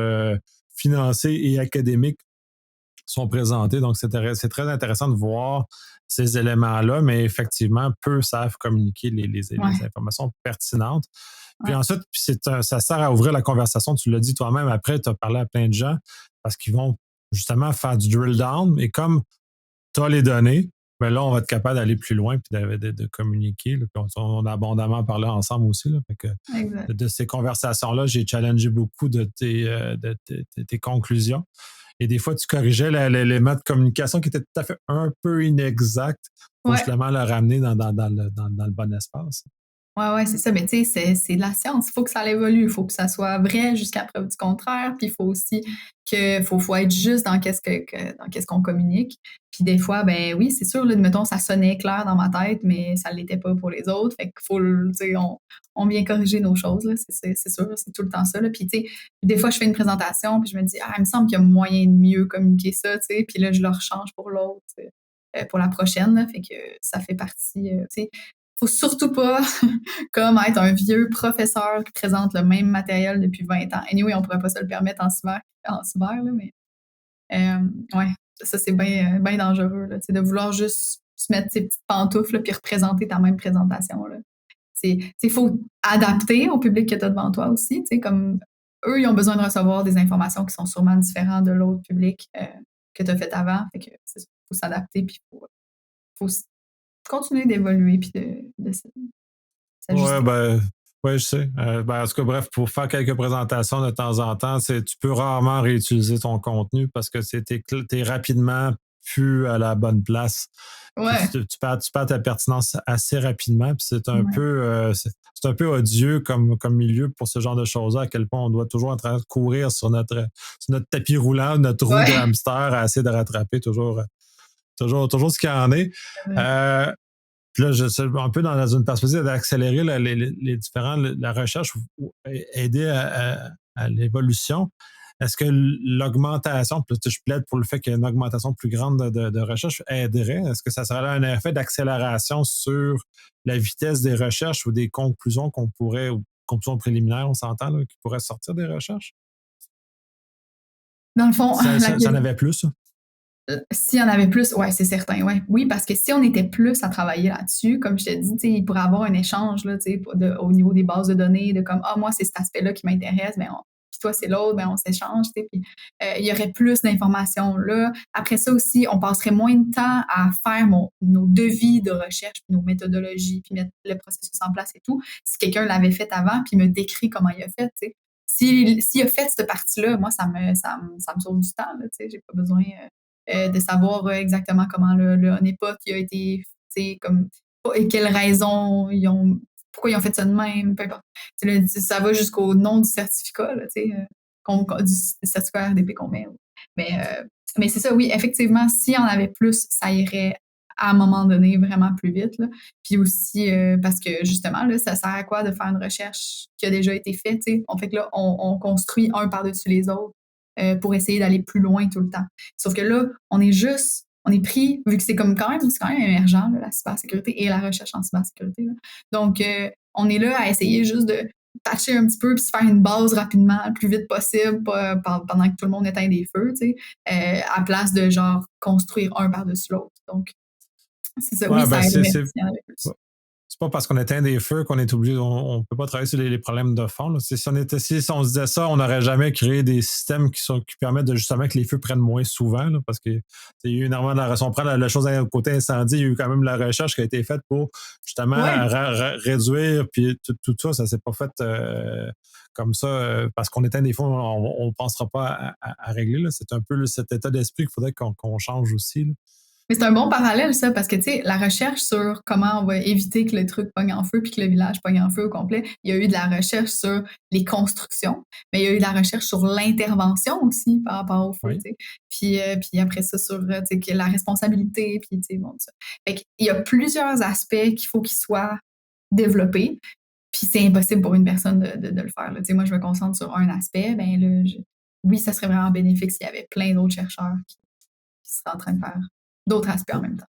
financées et académiques sont présentées. Donc, c'est très intéressant de voir ces éléments-là, mais effectivement, peu savent communiquer les informations pertinentes. Puis ensuite, ça sert à ouvrir la conversation. Tu l'as dit toi-même, après, tu as parlé à plein de gens parce qu'ils vont justement faire du drill down. Et comme tu as les données, ben là, on va être capable d'aller plus loin et de communiquer. Là. Puis on a abondamment parlé ensemble aussi. Là. Fait que, de ces conversations-là, j'ai challengé beaucoup de tes conclusions. Et des fois, tu corrigeais l'élément de communication qui était tout à fait un peu inexact pour justement le ramener dans le bon espace. Oui, c'est ça. Mais tu sais, c'est de la science. Il faut que ça évolue. Il faut que ça soit vrai jusqu'à preuve du contraire. Puis il faut aussi faut être juste dans qu'est-ce qu'on communique. Puis des fois, ben oui, c'est sûr, là, mettons, ça sonnait clair dans ma tête, mais ça ne l'était pas pour les autres. Fait qu'il faut, tu sais, on vient corriger nos choses. Là. C'est sûr, c'est tout le temps ça. Là. Puis tu sais, des fois, je fais une présentation, puis je me dis, il me semble qu'il y a moyen de mieux communiquer ça, tu sais. Puis là, je le rechange pour l'autre, pour la prochaine. Là. Fait que ça fait partie, tu sais. Faut surtout pas comme être un vieux professeur qui présente le même matériel depuis 20 ans. Anyway, on pourrait pas se le permettre en cyber là, mais ça c'est bien dangereux là, de vouloir juste se mettre ses petites pantoufles puis représenter ta même présentation là. Il faut adapter au public que tu as devant toi aussi, comme eux ils ont besoin de recevoir des informations qui sont sûrement différentes de l'autre public que tu as fait avant, fait que faut s'adapter puis faut continuer d'évoluer puis de s'ajuster. Oui, je sais. En tout cas, bref, pour faire quelques présentations de temps en temps, tu peux rarement réutiliser ton contenu parce que t'es rapidement plus à la bonne place. Ouais. Tu perds ta pertinence assez rapidement. Puis c'est un peu c'est un peu odieux comme milieu pour ce genre de choses-là, à quel point on doit toujours être en train de courir sur notre tapis roulant, notre roue de hamster à essayer de rattraper toujours toujours ce qu'il y en est. Puis là, je suis un peu dans une perspective d'accélérer les différents, la recherche ou aider à l'évolution. Est-ce que l'augmentation, puis je plaide pour le fait qu'il y ait une augmentation plus grande de recherche aiderait? Est-ce que ça serait un effet d'accélération sur la vitesse des recherches ou des conclusions qu'on pourrait, ou conclusions préliminaires, on s'entend, là, qui pourraient sortir des recherches? Dans le fond, Ça en avait plus? S'il y en avait plus, ouais, c'est certain, ouais. Oui, parce que si on était plus à travailler là-dessus, comme je te dis, tu sais, il pourrait avoir un échange, là, tu sais, au niveau des bases de données, de comme, ah, moi, c'est cet aspect-là qui m'intéresse, ben, puis toi, c'est l'autre, ben, on s'échange, tu sais, puis il y aurait plus d'informations là. Après ça aussi, on passerait moins de temps à faire nos devis de recherche, puis nos méthodologies, puis mettre le processus en place et tout. Si quelqu'un l'avait fait avant, puis me décrit comment il a fait, tu sais. S'il a fait cette partie-là, moi, ça me sauve du temps, là, tu sais, j'ai pas besoin de savoir exactement comment le honeypot il a été, comme, et quelles raisons pourquoi ils ont fait ça de même, peu importe. Ça va jusqu'au nom du certificat, là, du certificat RDP qu'on met. Mais c'est ça, oui, effectivement, s'il y en avait plus, ça irait à un moment donné vraiment plus vite. Là. Puis aussi, parce que justement, là, ça sert à quoi de faire une recherche qui a déjà été faite? On fait que là, on construit un par-dessus les autres pour essayer d'aller plus loin tout le temps. Sauf que là, on est pris, vu que c'est quand même émergent, là, la cybersécurité et la recherche en cybersécurité. Là. Donc, on est là à essayer juste de patcher un petit peu puis se faire une base rapidement, le plus vite possible, pendant que tout le monde éteint des feux, à place de genre construire un par-dessus l'autre. Donc, c'est ça, Ouais, oui, ça aiderait s'il y en avait plus. C'est pas parce qu'on éteint des feux qu'on est obligé, on peut pas travailler sur les problèmes de fond. Là. Si on se disait ça, on n'aurait jamais créé des systèmes qui permettent de justement que les feux prennent moins souvent, là, parce que il y a eu énormément de si on prend la chose côté incendie, il y a eu quand même la recherche qui a été faite pour justement réduire, puis tout ça, ça s'est pas fait comme ça, parce qu'on éteint des feux, on ne pensera pas à régler. Là. C'est un peu cet état d'esprit qu'il faudrait qu'on change aussi. Là. Mais c'est un bon parallèle, ça, parce que, tu sais, la recherche sur comment on va éviter que le truc pogne en feu puis que le village pogne en feu au complet, il y a eu de la recherche sur les constructions, mais il y a eu de la recherche sur l'intervention aussi par rapport au feu, tu sais. Puis après ça, sur, tu sais, la responsabilité, puis, tu sais, bon, ça. Fait qu'il y a plusieurs aspects qu'il faut qu'ils soient développés, puis c'est impossible pour une personne de le faire, là. Tu sais, moi, je me concentre sur un aspect, ben là, oui, ça serait vraiment bénéfique s'il y avait plein d'autres chercheurs qui seraient en train de faire d'autres aspects en même temps.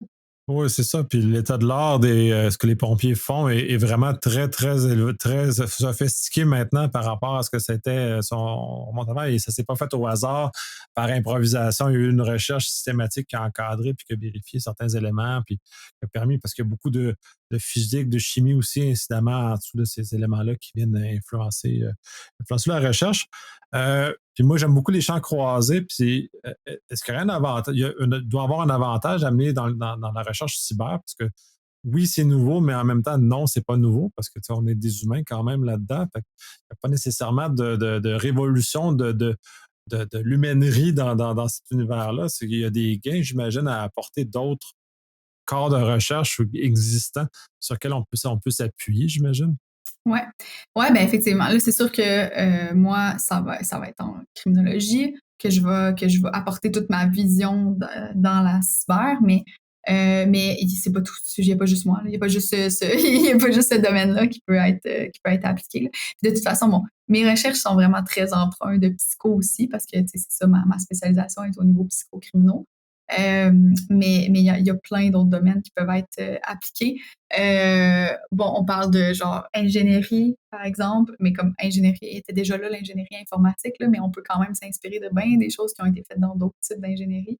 Oui, c'est ça. Puis l'état de l'art ce que les pompiers font est vraiment très, très, très sophistiqué maintenant par rapport à ce que c'était son monte avant. Et ça ne s'est pas fait au hasard, par improvisation. Il y a eu une recherche systématique qui a encadré puis qui a vérifié certains éléments, puis qui a permis, parce qu'il y a beaucoup de physique, de chimie aussi, incidemment, en dessous de ces éléments-là qui viennent influencer la recherche. Puis moi, j'aime beaucoup les champs croisés. Puis est-ce qu'il y a un avantage? Doit avoir un avantage à mener dans la recherche cyber, parce que oui, c'est nouveau, mais en même temps, non, c'est pas nouveau, parce que on est des humains quand même là-dedans. Fait il n'y a pas nécessairement de révolution de l'humainerie dans cet univers-là. Il y a des gains, j'imagine, à apporter d'autres corps de recherche existants sur lesquels on peut s'appuyer, j'imagine. Ouais. Ouais, ben effectivement. Là, c'est sûr que moi, ça va être en criminologie que je vais apporter toute ma vision dans la cyber, mais c'est pas tout. Il n'y a pas juste moi. Il n'y a pas juste il y a pas juste ce domaine-là qui peut être appliqué. Là. Puis de toute façon, bon, mes recherches sont vraiment très empreintes de psycho aussi, parce que c'est ça, ma spécialisation est au niveau psychocriminaux. Mais il y a plein d'autres domaines qui peuvent être appliqués. Bon, on parle de genre ingénierie, par exemple, mais comme ingénierie était déjà là, l'ingénierie informatique, là, mais on peut quand même s'inspirer de bien des choses qui ont été faites dans d'autres types d'ingénierie.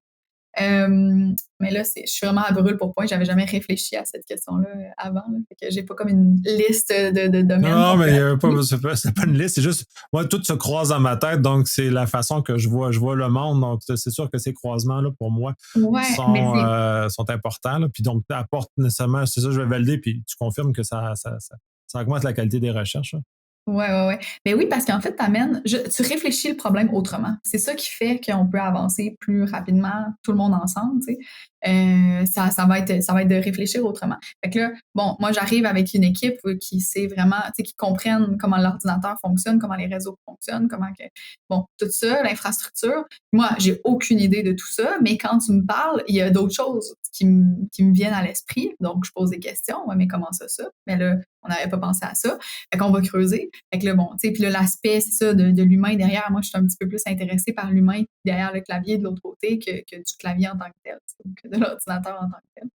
Mais là, je suis vraiment à brûle pour point. J'avais jamais réfléchi à cette question-là avant. Là, fait que j'ai pas comme une liste de domaines. Non, mais c'est pas une liste. C'est juste, moi, tout se croise dans ma tête. Donc, c'est la façon que je vois le monde. Donc, c'est sûr que ces croisements-là, pour moi, sont importants. Là, puis donc, apporte nécessairement, c'est ça, je vais valider. Puis tu confirmes que ça augmente la qualité des recherches. Là. Ouais. Mais oui, parce qu'en fait, tu réfléchis le problème autrement. C'est ça qui fait qu'on peut avancer plus rapidement, tout le monde ensemble, tu sais. Ça va être de réfléchir autrement. Fait que là, bon, moi, j'arrive avec une équipe qui sait vraiment, tu sais, qui comprennent comment l'ordinateur fonctionne, comment les réseaux fonctionnent, bon, tout ça, l'infrastructure. Moi, j'ai aucune idée de tout ça, mais quand tu me parles, il y a d'autres choses, qui me viennent à l'esprit. Donc, je pose des questions. Ouais, mais comment ça, ça? Mais là, on n'avait pas pensé à ça. Fait qu'on va creuser. Fait que là, bon, tu sais, puis là, l'aspect, c'est ça, de l'humain derrière. Moi, je suis un petit peu plus intéressée par l'humain derrière le clavier de l'autre côté que du clavier en tant que tel, que de l'ordinateur en tant que tel.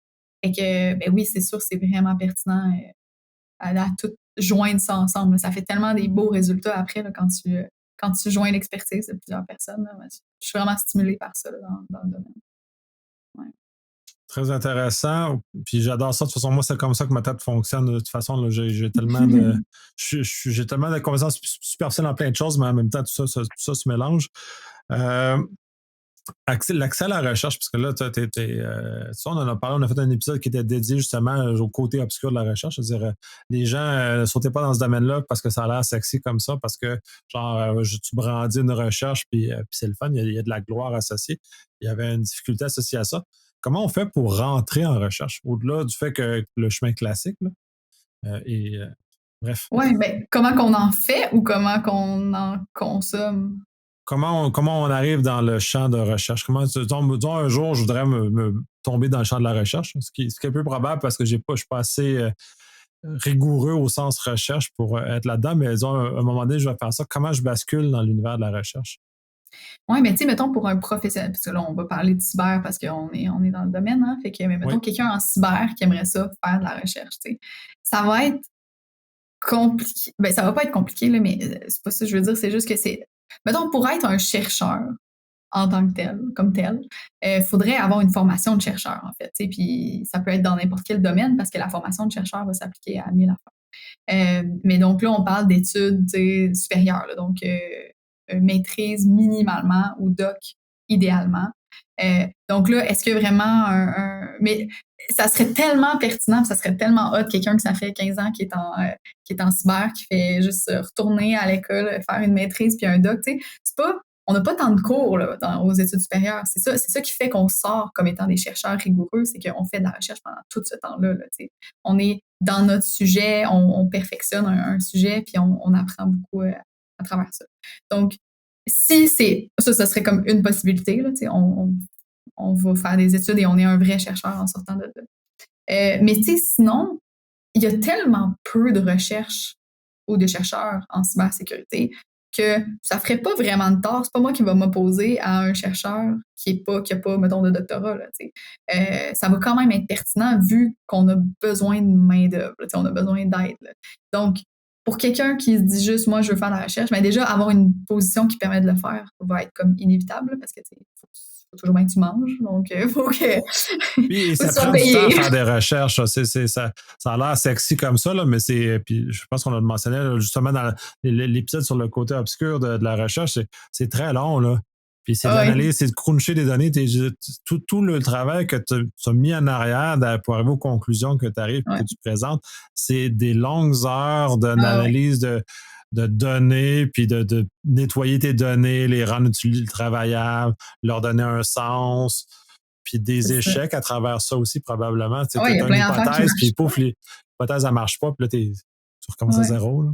Fait que, ben oui, c'est sûr, c'est vraiment pertinent à tout joindre ça ensemble. Ça fait tellement des beaux résultats après là, quand tu joins l'expertise de plusieurs personnes. Là, je suis vraiment stimulée par ça là, dans le domaine. Ouais. Très intéressant. Puis j'adore ça. De toute façon, moi, c'est comme ça que ma tête fonctionne. De toute façon, là, j'ai tellement de. J'ai tellement de connaissances superficielles en plein de choses, mais en même temps, tout ça se mélange. L'accès à la recherche, parce que là, ça, on en a parlé, on a fait un épisode qui était dédié justement au côté obscur de la recherche. C'est-à-dire, les gens ne sautaient pas dans ce domaine-là parce que ça a l'air sexy comme ça, parce que, genre, tu brandis une recherche, puis c'est le fun, il y a de la gloire associée. Il y avait une difficulté associée à ça. Comment on fait pour rentrer en recherche, au-delà du fait que le chemin classique, là, bref. Oui, mais comment qu'on en fait ou comment qu'on en consomme? Comment on arrive dans le champ de recherche? Disons un jour, je voudrais me tomber dans le champ de la recherche, ce qui est peu probable parce que je ne suis pas assez rigoureux au sens recherche pour être là-dedans, mais disons, à un moment donné, je vais faire ça. Comment je bascule dans l'univers de la recherche? Oui, mais tu sais, mettons pour un professionnel, parce que là, on va parler de cyber parce qu'on est dans le domaine, hein, fait que, mais mettons Oui. quelqu'un en cyber qui aimerait ça faire de la recherche, tu sais. Ça va être compliqué. Ben, ça va pas être compliqué, là, mais c'est pas ça que je veux dire, c'est juste que c'est. Mettons, pour être un chercheur en tant que tel, comme tel, faudrait avoir une formation de chercheur, en fait. Puis ça peut être dans n'importe quel domaine parce que la formation de chercheur va s'appliquer à 1000 affaires. Mais donc là, on parle d'études supérieures, là, donc maîtrise minimalement ou doc idéalement. Donc là, est-ce que vraiment mais ça serait tellement pertinent, ça serait tellement hot, quelqu'un que ça fait 15 ans qui est en cyber, qui fait juste retourner à l'école, faire une maîtrise puis un doc, tu sais. C'est pas, on n'a pas tant de cours là, aux études supérieures. C'est ça qui fait qu'on sort comme étant des chercheurs rigoureux, c'est qu'on fait de la recherche pendant tout ce temps-là. Là, tu sais. On est dans notre sujet, on perfectionne un sujet, puis on apprend beaucoup à travers ça. Donc, si c'est ça serait comme une possibilité, là, on va faire des études et on est un vrai chercheur en sortant de là. Mais sinon, il y a tellement peu de recherche ou de chercheurs en cybersécurité que ça ferait pas vraiment de tort. C'est pas moi qui va m'opposer à un chercheur qui a pas, mettons, de doctorat. Là, ça va quand même être pertinent vu qu'on a besoin de main-d'œuvre. On a besoin d'aide. Là. Donc, pour quelqu'un qui se dit juste, moi, je veux faire de la recherche, mais déjà, avoir une position qui permet de le faire va être comme inévitable parce que faut toujours bien que tu manges. Donc, il faut que. Puis ça prend du temps à faire des recherches. Ça a l'air sexy comme ça, là, mais puis je pense qu'on a mentionné là, justement dans l'épisode sur le côté obscur de la recherche, c'est très long, là. Puis c'est de l'analyse, c'est de cruncher des données. Tout le travail que tu as mis en arrière pour arriver aux conclusions que tu arrives et que tu présentes, c'est des longues heures d'analyse de données, puis de nettoyer tes données, les rendre travaillables, leur donner un sens, puis des échecs à travers ça aussi, probablement. Tu as une hypothèse, puis pouf, l'hypothèse, elle ne marche pas, puis là, tu recommences à zéro. Là.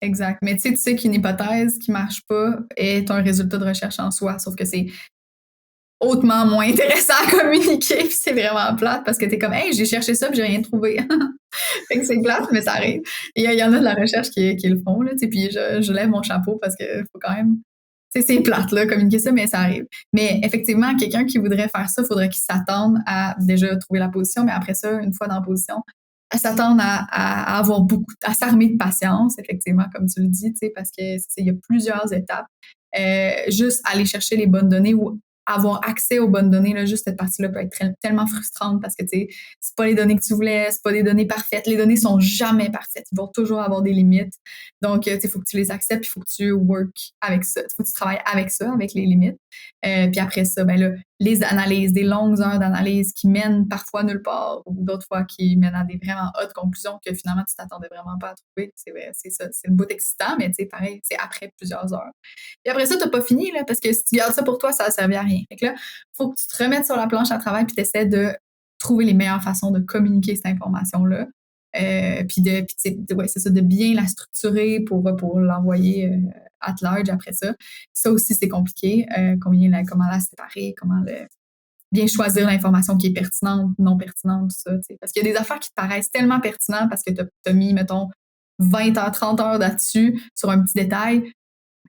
Exact. Mais tu sais qu'une hypothèse qui ne marche pas est un résultat de recherche en soi, sauf que c'est hautement moins intéressant à communiquer, puis c'est vraiment plate parce que tu es comme « Hey, j'ai cherché ça, puis j'ai rien trouvé. » Fait que c'est plate, mais ça arrive. Il y en a de la recherche qui le font, là, puis je lève mon chapeau parce qu'il faut quand même... C'est plate, là, communiquer ça, mais ça arrive. Mais effectivement, quelqu'un qui voudrait faire ça, il faudrait qu'il s'attende à déjà trouver la position, mais après ça, une fois dans la position, à s'attendre à avoir à s'armer de patience, effectivement, comme tu le dis, parce que il y a plusieurs étapes. Juste aller chercher les bonnes données ou avoir accès aux bonnes données, là, juste cette partie-là peut être tellement frustrante parce que c'est pas les données que tu voulais, c'est pas des données parfaites. Les données sont jamais parfaites. Ils vont toujours avoir des limites. Donc, il faut que tu les acceptes, il faut que tu work avec ça. Il faut que tu travailles avec ça, avec les limites. Puis après ça, ben là, les analyses, des longues heures d'analyse qui mènent parfois nulle part ou d'autres fois qui mènent à des vraiment hautes conclusions que finalement tu t'attendais vraiment pas à trouver. C'est ça, c'est le bout excitant, mais pareil, c'est après plusieurs heures. Puis après ça, t'as pas fini, là, parce que si tu gardes ça pour toi, ça ne servi à rien. Fait que là, il faut que tu te remettes sur la planche à travail puis tu essaies de trouver les meilleures façons de communiquer cette information-là. Puis c'est ça, de bien la structurer pour l'envoyer at large après ça. Ça aussi, c'est compliqué. Comment la séparer, comment bien choisir l'information qui est pertinente, non pertinente, tout ça. T'sais. Parce qu'il y a des affaires qui te paraissent tellement pertinentes parce que tu as mis, mettons, 20 heures, 30 heures là-dessus sur un petit détail.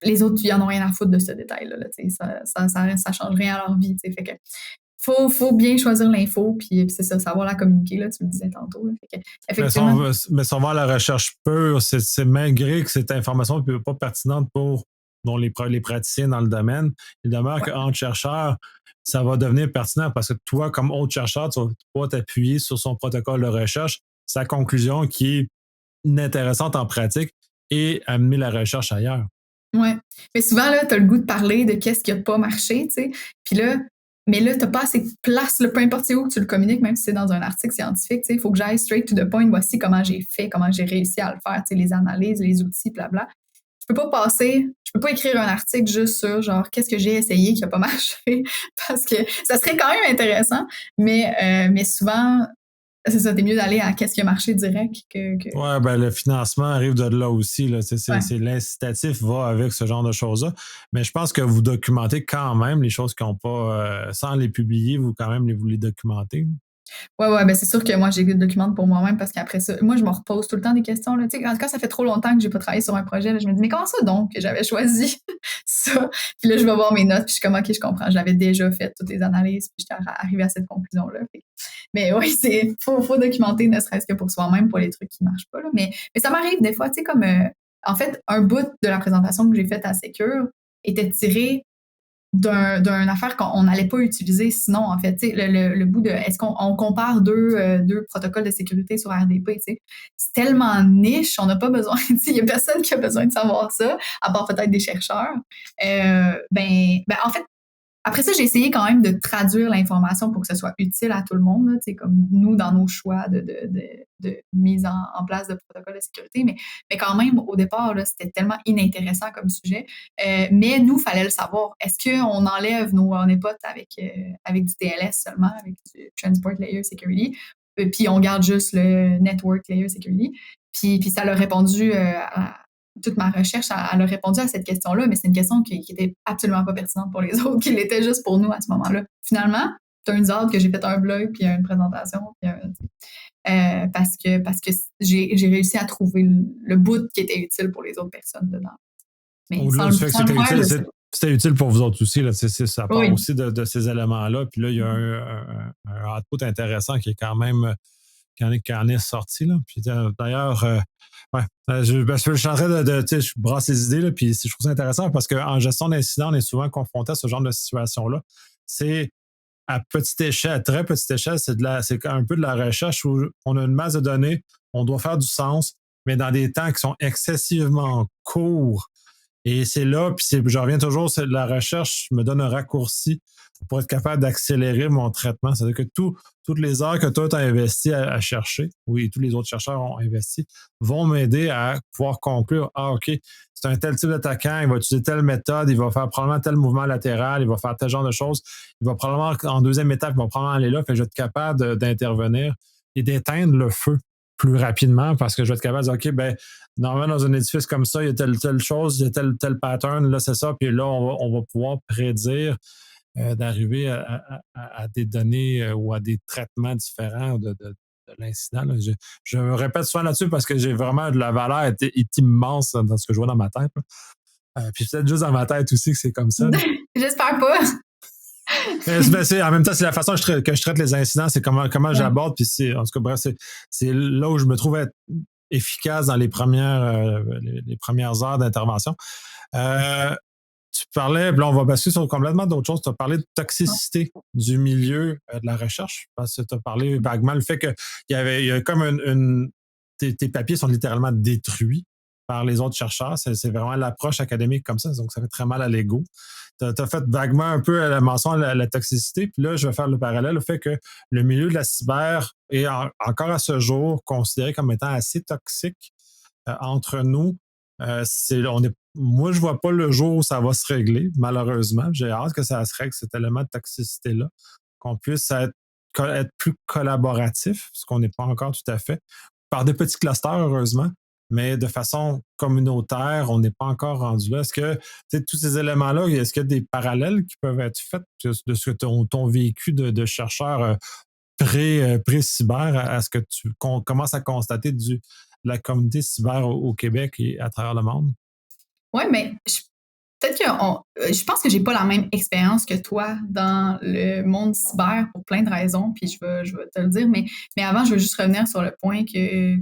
Les autres, ils en ont rien à foutre de ce détail-là. Là, ça change rien à leur vie. Fait que faut bien choisir l'info, puis c'est ça, savoir la communiquer, là, tu le disais tantôt. Là. Fait que, effectivement, mais si on va à la recherche pure, c'est malgré que cette information n'est pas pertinente pour les praticiens dans le domaine, il demeure qu'entre chercheurs, ça va devenir pertinent parce que toi, comme autre chercheur, tu vas pouvoir t'appuyer sur son protocole de recherche, sa conclusion qui est inintéressante en pratique et amener la recherche ailleurs. Ouais. Mais souvent, là, tu as le goût de parler de qu'est-ce qui n'a pas marché, tu sais. Puis là, mais là, tu n'as pas assez de place, là, peu importe où que tu le communiques, même si c'est dans un article scientifique, tu sais, il faut que j'aille straight to the point. Voici comment j'ai fait, comment j'ai réussi à le faire, tu sais, les analyses, les outils, blabla. Je peux pas écrire un article juste sur, genre, qu'est-ce que j'ai essayé qui n'a pas marché, parce que ça serait quand même intéressant, mais souvent, c'est ça, t'es mieux d'aller à qu'est-ce qui a marché direct que... Ouais, ben le financement arrive de là aussi. Là. C'est l'incitatif va avec ce genre de choses-là. Mais je pense que vous documentez quand même les choses qui n'ont pas, sans les publier, vous quand même vous les documentez. Ouais, ben c'est sûr que moi, j'ai le documente pour moi-même parce qu'après ça, moi, je me repose tout le temps des questions. Là. Quand ça fait trop longtemps que j'ai pas travaillé sur un projet, là, je me dis, mais comment ça donc que j'avais choisi ça? Puis là, je vais voir mes notes, puis je suis comme, OK, je comprends, j'avais déjà fait toutes les analyses, puis j'étais arrivée à cette conclusion-là. Mais oui, faut documenter, ne serait-ce que pour soi-même, pour les trucs qui marchent pas. Là. Mais ça m'arrive des fois, tu sais, comme, en fait, un bout de la présentation que j'ai faite à Secure était tiré d'une affaire qu'on n'allait pas utiliser sinon, en fait. Le bout de est-ce qu'on compare deux protocoles de sécurité sur RDP, c'est tellement niche, on n'a pas besoin, il n'y a personne qui a besoin de savoir ça, à part peut-être des chercheurs. En fait, après ça, j'ai essayé quand même de traduire l'information pour que ce soit utile à tout le monde, là, comme nous, dans nos choix de mise en place de protocoles de sécurité. Mais quand même, au départ, là, c'était tellement inintéressant comme sujet. Mais nous, il fallait le savoir. Est-ce qu'on enlève nos honeypots avec du TLS seulement, avec du Transport Layer Security, puis on garde juste le Network Layer Security? Puis ça l'a répondu toute ma recherche, elle a répondu à cette question-là, mais c'est une question qui était absolument pas pertinente pour les autres, qui l'était juste pour nous à ce moment-là. Finalement, turns out que j'ai fait un blog, puis une présentation, puis parce que j'ai réussi à trouver le bout qui était utile pour les autres personnes dedans. Mais au-delà du fait que c'était utile pour vous autres aussi, là, ça part aussi de ces éléments-là. Puis là, il y a un output intéressant qui est quand même qui en est sorti. Là. Puis d'ailleurs, je suis en train je brasse les idées, là, puis je trouve ça intéressant parce qu'en gestion d'incident, on est souvent confronté à ce genre de situation-là. C'est à petite échelle, à très petite échelle, c'est un peu de la recherche où on a une masse de données, on doit faire du sens, mais dans des temps qui sont excessivement courts. Et c'est là, puis je reviens toujours, la recherche me donne un raccourci pour être capable d'accélérer mon traitement. C'est-à-dire que toutes les heures que toi, tu as investi à chercher, oui, tous les autres chercheurs ont investi, vont m'aider à pouvoir conclure, OK, c'est un tel type d'attaquant, il va utiliser telle méthode, il va faire probablement tel mouvement latéral, il va faire tel genre de choses, il va probablement, en deuxième étape, il va probablement aller là, fait que je vais être capable d'intervenir et d'éteindre le feu plus rapidement parce que je vais être capable de dire, OK, ben, normalement, dans un édifice comme ça, il y a telle chose, il y a tel pattern, là, c'est ça, puis là, on va pouvoir prédire d'arriver à des données ou à des traitements différents de l'incident. Là. Je me répète souvent là-dessus parce que j'ai vraiment de la valeur est immense dans ce que je vois dans ma tête. Puis peut-être juste dans ma tête aussi que c'est comme ça. J'espère pas. En même temps, c'est la façon que je traite les incidents, c'est comment j'aborde. Puis en tout cas, bref, c'est là où je me trouve être efficace dans les premières heures d'intervention. Tu parlais, là, on va basculer sur complètement d'autres choses. Tu as parlé de toxicité du milieu de la recherche. Parce que tu as parlé vaguement le fait qu'il y a comme tes papiers sont littéralement détruits par les autres chercheurs. C'est vraiment l'approche académique comme ça. Donc, ça fait très mal à l'ego. Tu as fait vaguement un peu la mention à la toxicité. Puis là, je vais faire le parallèle au fait que le milieu de la cyber est encore à ce jour considéré comme étant assez toxique entre nous. Moi, je vois pas le jour où ça va se régler, malheureusement. J'ai hâte que ça se règle, cet élément de toxicité-là, qu'on puisse être plus collaboratif, ce qu'on n'est pas encore tout à fait, par des petits clusters, heureusement, mais de façon communautaire, on n'est pas encore rendu là. Est-ce que tous ces éléments-là, est-ce qu'il y a des parallèles qui peuvent être faits de ce que ton vécu de chercheur pré-cyber à ce que qu'on commence à constater de la communauté cyber au Québec et à travers le monde? Oui, mais peut-être que je pense que j'ai pas la même expérience que toi dans le monde cyber pour plein de raisons, puis je vais te le dire, mais avant, je veux juste revenir sur le point que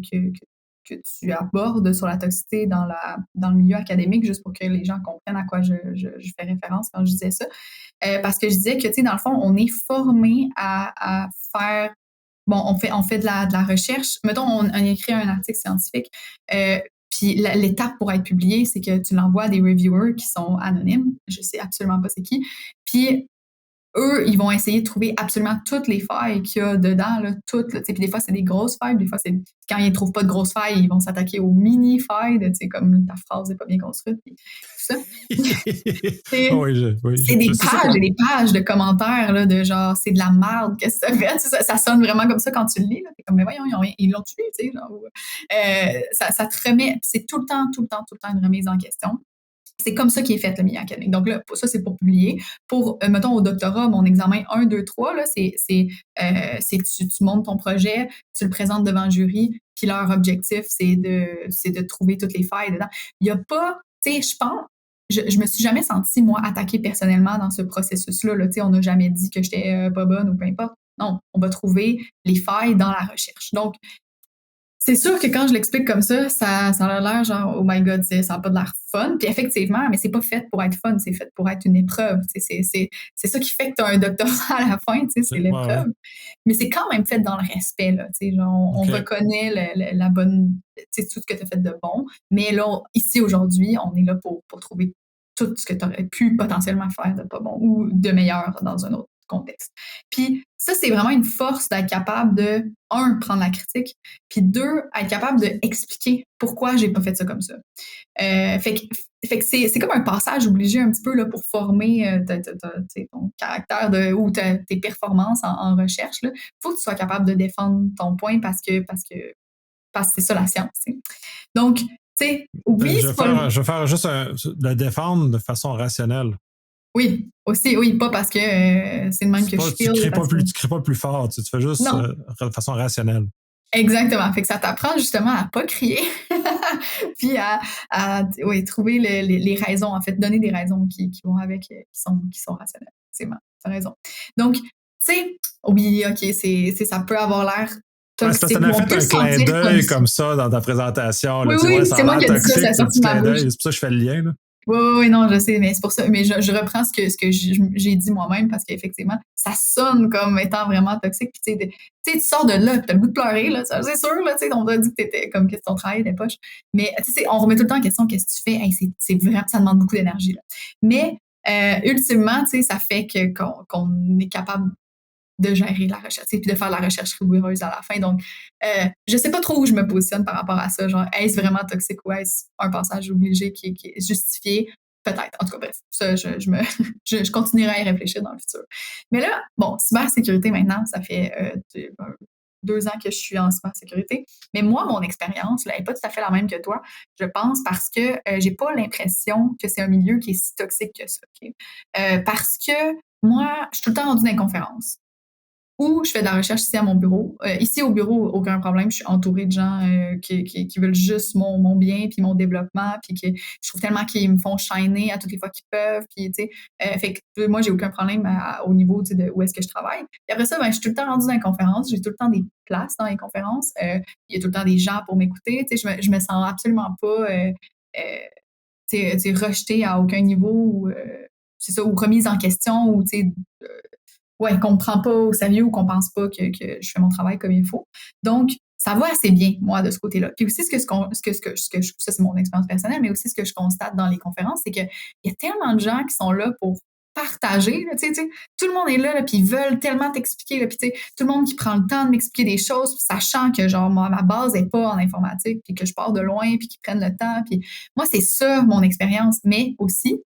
tu abordes sur la toxicité dans le milieu académique, juste pour que les gens comprennent à quoi je fais référence quand je disais ça. Parce que je disais que, tu sais, dans le fond, on est formé à faire. Bon, on fait de la recherche. Mettons, on écrit un article scientifique. Puis l'étape pour être publié, c'est que tu l'envoies à des reviewers qui sont anonymes. Je sais absolument pas c'est qui. Puis eux, ils vont essayer de trouver absolument toutes les failles qu'il y a dedans, là, toutes. Là, puis des fois, c'est des grosses failles. Des fois, c'est quand ils ne trouvent pas de grosses failles, ils vont s'attaquer aux mini-failles, comme ta phrase n'est pas bien construite. Puis tout ça. C'est des pages et des pages de commentaires là, de genre, c'est de la merde, qu'est-ce que ça fait? Ça sonne vraiment comme ça quand tu le lis. T'es comme, mais voyons, ils l'ont tué, tu sais. Ça te remet, c'est tout le temps une remise en question. C'est comme ça qu'est fait le milieu académique. Donc là, ça, c'est pour publier. Pour, mettons, au doctorat, mon examen 1, 2, 3, là, c'est que tu montes ton projet, tu le présentes devant le jury, puis leur objectif, c'est de trouver toutes les failles dedans. Il n'y a pas, tu sais, je pense, je me suis jamais sentie, moi, attaquée personnellement dans ce processus-là. Là. On n'a jamais dit que j'étais pas bonne ou peu importe. Non, on va trouver les failles dans la recherche. Donc, c'est sûr que quand je l'explique comme ça a l'air genre, oh my god, ça n'a pas de l'air fun. Puis effectivement, mais c'est pas fait pour être fun, c'est fait pour être une épreuve. C'est ça qui fait que tu as un doctorat à la fin, c'est l'épreuve. Ouais. Mais c'est quand même fait dans le respect, là. Genre, on reconnaît la bonne, tout ce que tu as fait de bon. Mais là, ici, aujourd'hui, on est là pour trouver tout ce que tu aurais pu potentiellement faire de pas bon ou de meilleur dans un autre contexte. Puis ça, c'est vraiment une force d'être capable de, prendre la critique, puis deux, être capable d'expliquer pourquoi j'ai pas fait ça comme ça. Fait que c'est comme un passage obligé un petit peu là, pour former ton caractère ou tes performances en recherche. Il faut que tu sois capable de défendre ton point parce que c'est ça la science. T'sais. Donc, tu sais, oui, je vais faire juste le défendre de façon rationnelle. Oui, aussi, oui, pas parce que c'est le même que je feel. Tu cries pas plus fort, tu fais juste de façon rationnelle. Exactement. Fait que ça t'apprend justement à pas crier, puis à trouver les raisons, en fait, donner des raisons qui vont avec, qui sont rationnelles. C'est t'as raison. Donc, tu sais, oui, OK, ça peut avoir l'air toxique. Ça n'a fait un clin d'œil comme ça dans ta présentation. Là, oui, c'est moi qui ai dit ça, ça a sorti ma bouche. C'est pour ça que je fais le lien, là. Oui, non, je sais, mais c'est pour ça. Mais je reprends ce que j'ai dit moi-même parce qu'effectivement, ça sonne comme étant vraiment toxique. Puis tu sors de là, puis t'as le goût de pleurer, là. C'est sûr, là, tu sais, on t'a dit que t'étais comme que ton travail était poche. Mais tu sais, on remet tout le temps en question qu'est-ce que tu fais. Hey, c'est vraiment, ça demande beaucoup d'énergie, là. Mais ultimement, tu sais, ça fait qu'on est capable de gérer la recherche, puis de faire la recherche rigoureuse à la fin. Donc, je sais pas trop où je me positionne par rapport à ça. Genre, est-ce vraiment toxique ou est-ce un passage obligé qui est justifié? Peut-être. En tout cas, bref, ça, je continuerai à y réfléchir dans le futur. Mais là, bon, cybersécurité maintenant, ça fait 2 ans que je suis en cybersécurité. Mais moi, mon expérience n'est pas tout à fait la même que toi, je pense, parce que j'ai pas l'impression que c'est un milieu qui est si toxique que ça. Okay? Parce que moi, je suis tout le temps rendue dans les conférences. Ou je fais de la recherche ici à mon bureau. Ici, au bureau, aucun problème. Je suis entourée de gens qui veulent juste mon bien puis mon développement, puis que je trouve tellement qu'ils me font shiner à toutes les fois qu'ils peuvent. Puis, tu sais, fait que moi, j'ai aucun problème au niveau de où est-ce que je travaille. Puis après ça, je suis tout le temps rendue dans les conférences. J'ai tout le temps des places dans les conférences. Il y a tout le temps des gens pour m'écouter. Tu sais, je me sens absolument pas rejetée à aucun niveau ou c'est ça, ou remise en question ou, tu sais, qu'on me prend pas au sérieux ou qu'on pense pas que je fais mon travail comme il faut. Donc, ça va assez bien, moi, de ce côté-là. Puis aussi, ça, c'est mon expérience personnelle, mais aussi ce que je constate dans les conférences, c'est qu'il y a tellement de gens qui sont là pour partager, là, tu sais, tout le monde est là, puis ils veulent tellement t'expliquer, là, puis tu sais, tout le monde qui prend le temps de m'expliquer des choses, sachant que, genre, moi, ma base est pas en informatique, puis que je pars de loin, puis qu'ils prennent le temps, puis moi, c'est ça, mon expérience, mais aussi,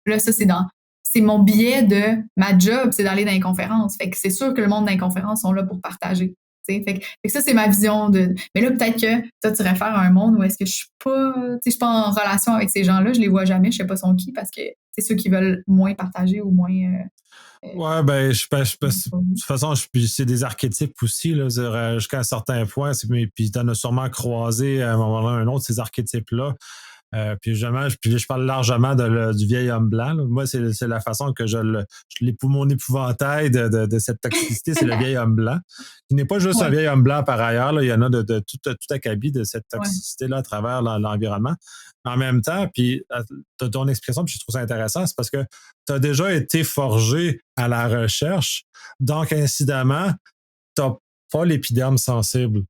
là, ça, c'est mon biais de ma job, c'est d'aller dans les conférences. Fait que c'est sûr que le monde dans les conférences sont là pour partager. Fait que ça, c'est ma vision de. Mais là, peut-être que toi, tu réfères à un monde où est-ce que je suis pas. Tu sais, je suis pas en relation avec ces gens-là, je les vois jamais, je sais pas sont qui, parce que c'est ceux qui veulent moins partager ou moins. Ouais, ben, de Oui. toute façon, puis c'est des archétypes aussi, là, jusqu'à un certain point. Puis t'en as sûrement croisé à un moment ou à un autre, ces archétypes-là. Puis je parle largement du vieil homme blanc, là. Moi, c'est la façon que mon épouvantail de cette toxicité, c'est le vieil homme blanc, qui n'est pas juste un Ouais, vieil homme blanc par ailleurs, là. Il y en a de tout acabit de cette ouais. toxicité-là à travers l'environnement. En même temps, puis ton expression, puis je trouve ça intéressant, c'est parce que tu as déjà été forgé à la recherche, donc incidemment, tu n'as pas l'épiderme sensible.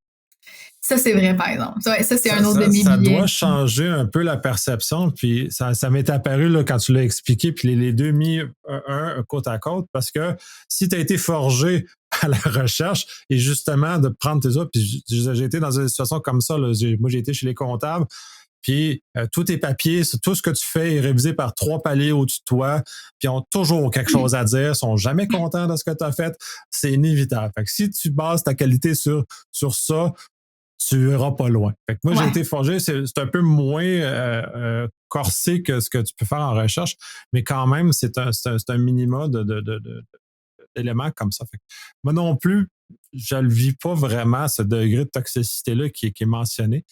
Ça, c'est vrai, par exemple. Ouais, ça, c'est Ça, un autre de ça, mes ça billets. doit changer un peu la perception. Puis ça m'est apparu là, quand tu l'as expliqué, puis les deux mis un côte à côte, parce que si tu as été forgé à la recherche et justement de prendre tes autres, puis j'ai été dans une situation comme ça. Là, moi, j'ai été chez les comptables, puis tous tes papiers, tout ce que tu fais est révisé par 3 paliers au-dessus de toi, puis ils ont toujours quelque chose à dire, sont jamais contents de ce que tu as fait. C'est inévitable. Fait que si tu bases ta qualité sur ça, tu iras pas loin. Fait que moi, j'ai Ouais. été forgé, c'est un peu moins corsé que ce que tu peux faire en recherche, mais quand même, c'est un minimum d'éléments comme ça. Fait que moi non plus, je ne le vis pas vraiment, ce degré de toxicité-là qui est mentionné.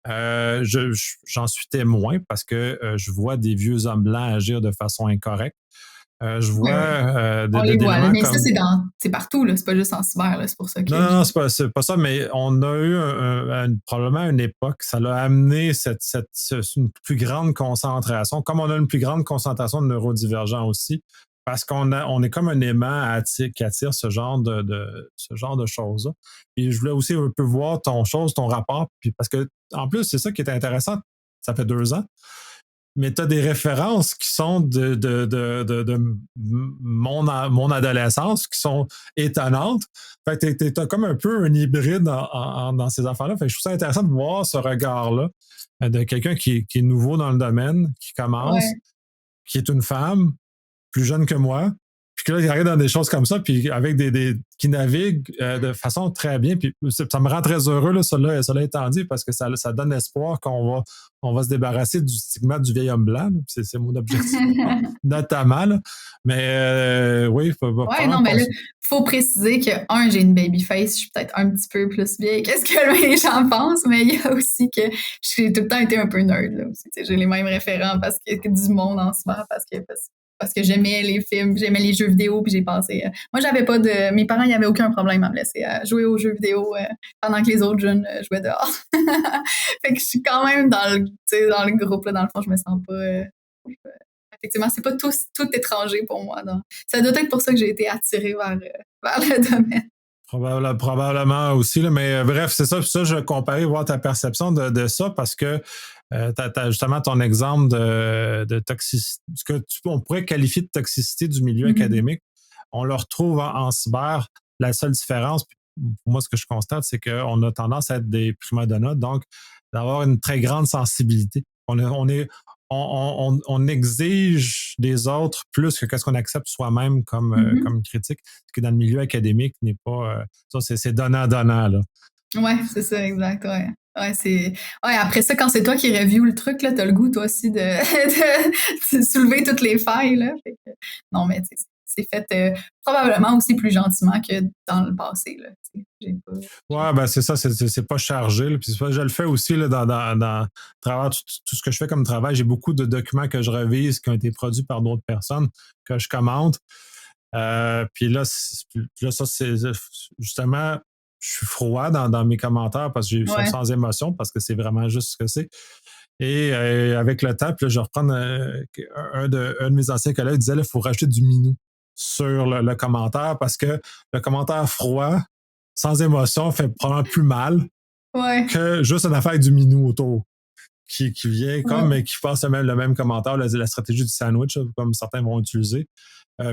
J'en suis témoin parce que je vois des vieux hommes blancs agir de façon incorrecte. Je Oui, vois oui. On les voit, là. d'éléments Mais ça, comme c'est partout, là. C'est pas juste en cyber, là. C'est pour ça non, que non, je non, dis. c'est pas ça, mais on a eu probablement une époque, ça l'a amené une plus grande concentration, comme on a une plus grande concentration de neurodivergents aussi, parce on est comme un aimant qui attire ce genre de choses-là. Et je voulais aussi un peu voir ton rapport, puis parce que en plus, c'est ça qui est intéressant, ça fait 2 ans, mais tu as des références qui sont de mon adolescence qui sont étonnantes. Fait que t'as comme un peu un hybride dans ces affaires-là. Fait que je trouve ça intéressant de voir ce regard-là de quelqu'un qui est nouveau dans le domaine, qui commence, Ouais. qui est une femme, plus jeune que moi, puis que là, il arrive dans des choses comme ça, puis avec qui naviguent de façon très bien. Puis ça me rend très heureux, là, cela étant dit, parce que ça donne espoir qu'on va se débarrasser du stigmate du vieil homme blanc. Là. C'est mon objectif, notamment. Là. Mais oui, Ouais, probablement non, mais pas. là, faut préciser que, j'ai une baby face, je suis peut-être un petit peu plus vieille qu'est-ce que les gens pensent, mais il y a aussi que j'ai tout le temps été un peu nerd, là, aussi. Tu sais, j'ai les mêmes référents parce que du monde en cyber, parce que j'aimais les films, j'aimais les jeux vidéo, puis j'ai passé. Moi, j'avais pas de. Mes parents, il y avait aucun problème à me laisser jouer aux jeux vidéo pendant que les autres jeunes jouaient dehors. Fait que je suis quand même tu sais, dans le groupe, là, dans le fond, je me sens pas. Effectivement, c'est pas tout étranger pour moi. Donc. Ça doit être pour ça que j'ai été attirée vers le domaine. Probablement aussi, là, mais bref, c'est ça. Puis ça, je vais comparer, voir ta perception de ça parce que tu as justement ton exemple de toxicité, ce que on pourrait qualifier de toxicité du milieu Mhm. académique. On le retrouve en cyber. La seule différence, pour moi, ce que je constate, c'est qu'on a tendance à être des primadonnas, donc d'avoir une très grande sensibilité. On exige des autres plus que ce qu'on accepte soi-même Mhm. comme critique, ce qui dans le milieu académique n'est pas. Ça, c'est donnant-donnant. Là. Ouais, c'est ça, exact. Ouais. Ouais, ouais, après ça, quand c'est toi qui review le truc, là, t'as le goût, toi aussi, de soulever toutes les failles, là. Fait que, non, mais tu sais, c'est fait probablement aussi plus gentiment que dans le passé, là. Tu sais, Ouais, ben c'est ça, c'est pas chargé. Là, puis je le fais aussi là, dans travers tout ce que je fais comme travail. J'ai beaucoup de documents que je revise qui ont été produits par d'autres personnes, que je commente. Puis là, ça, c'est justement, je suis froid dans mes commentaires parce que ils sont ouais. sans émotion, parce que c'est vraiment juste ce que c'est. Et avec le temps, puis là, je reprends un de mes anciens collègues disait il faut rajouter du minou sur le commentaire parce que le commentaire froid, sans émotion, fait probablement plus mal Ouais. que juste une affaire avec du minou autour qui vient comme, Ouais. mais qui passe le même commentaire, la stratégie du sandwich, là, comme certains vont utiliser.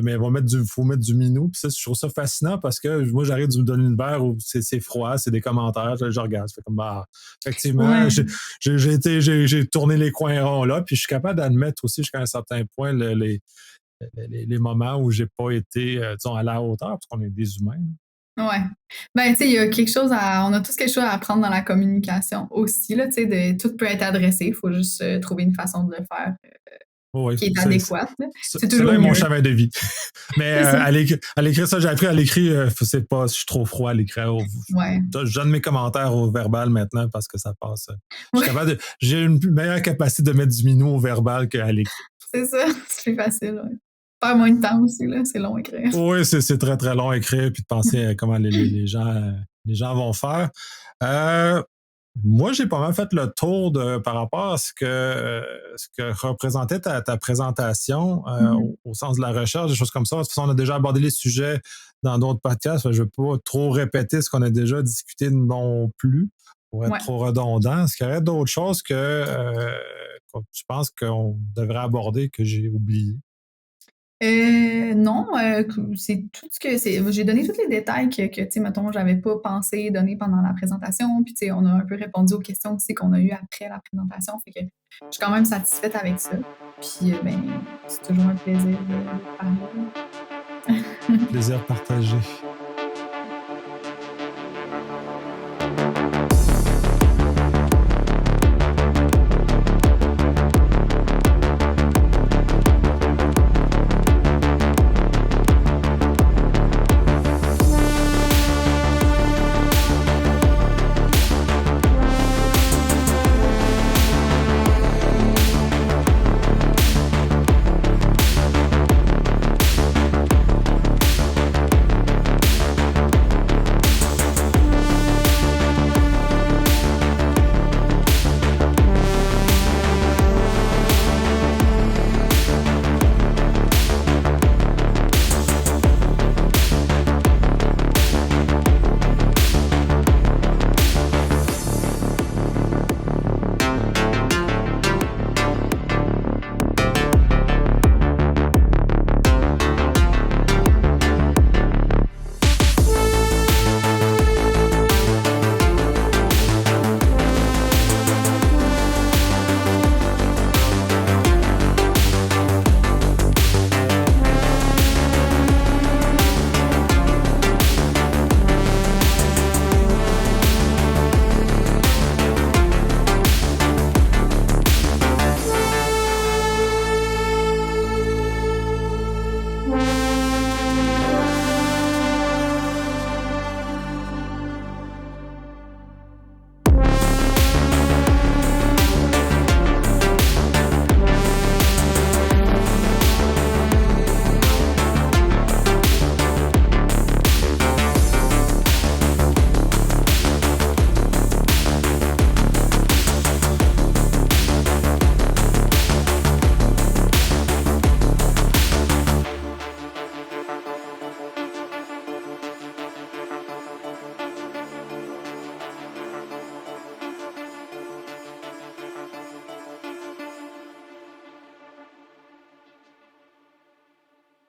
Mais faut mettre du minou. Puis ça, je trouve ça fascinant parce que moi, j'arrive de l'univers où c'est froid, c'est des commentaires, je regarde. Ça fait comme, bah, effectivement, Ouais. j'ai tourné les coins ronds là, puis je suis capable d'admettre aussi jusqu'à un certain point les moments où j'ai pas été, disons, à la hauteur, parce qu'on est des humains. Ouais. Ben, tu sais, il y a quelque chose on a tous quelque chose à apprendre dans la communication aussi, là, tu sais, tout peut être adressé, il faut juste trouver une façon de le faire Oh oui, qui est adéquate, là. C'est cela toujours est mon mieux. chemin de vie. Mais C'est ça. à l'écrit, ça, j'ai appris à l'écrit, c'est pas, je suis trop froid à l'écrit. Ouais. Je donne mes commentaires au verbal maintenant parce que ça passe. Ouais, J'ai une meilleure capacité de mettre du minou au verbal qu'à l'écrit. c'est ça. C'est plus facile, ouais. Faire moins de temps aussi, là. C'est long à écrire. Oui, c'est très, très long à écrire, puis de penser à comment les gens vont faire. Euh, Moi, j'ai pas mal fait le tour par rapport à ce que représentait ta présentation Mhm. au sens de la recherche, des choses comme ça. De toute façon, on a déjà abordé les sujets dans d'autres podcasts. Je ne veux pas trop répéter ce qu'on a déjà discuté non plus pour être Ouais. trop redondant. Est-ce qu'il y aurait d'autres choses que tu penses qu'on devrait aborder que j'ai oublié? Non, c'est tout ce que c'est. J'ai donné tous les détails que tu sais, mettons, j'avais pas pensé donner pendant la présentation. Puis, tu sais, on a un peu répondu aux questions aussi qu'on a eues après la présentation. Fait que je suis quand même satisfaite avec ça. Puis, ben, c'est toujours un plaisir de parler. Plaisir partagé.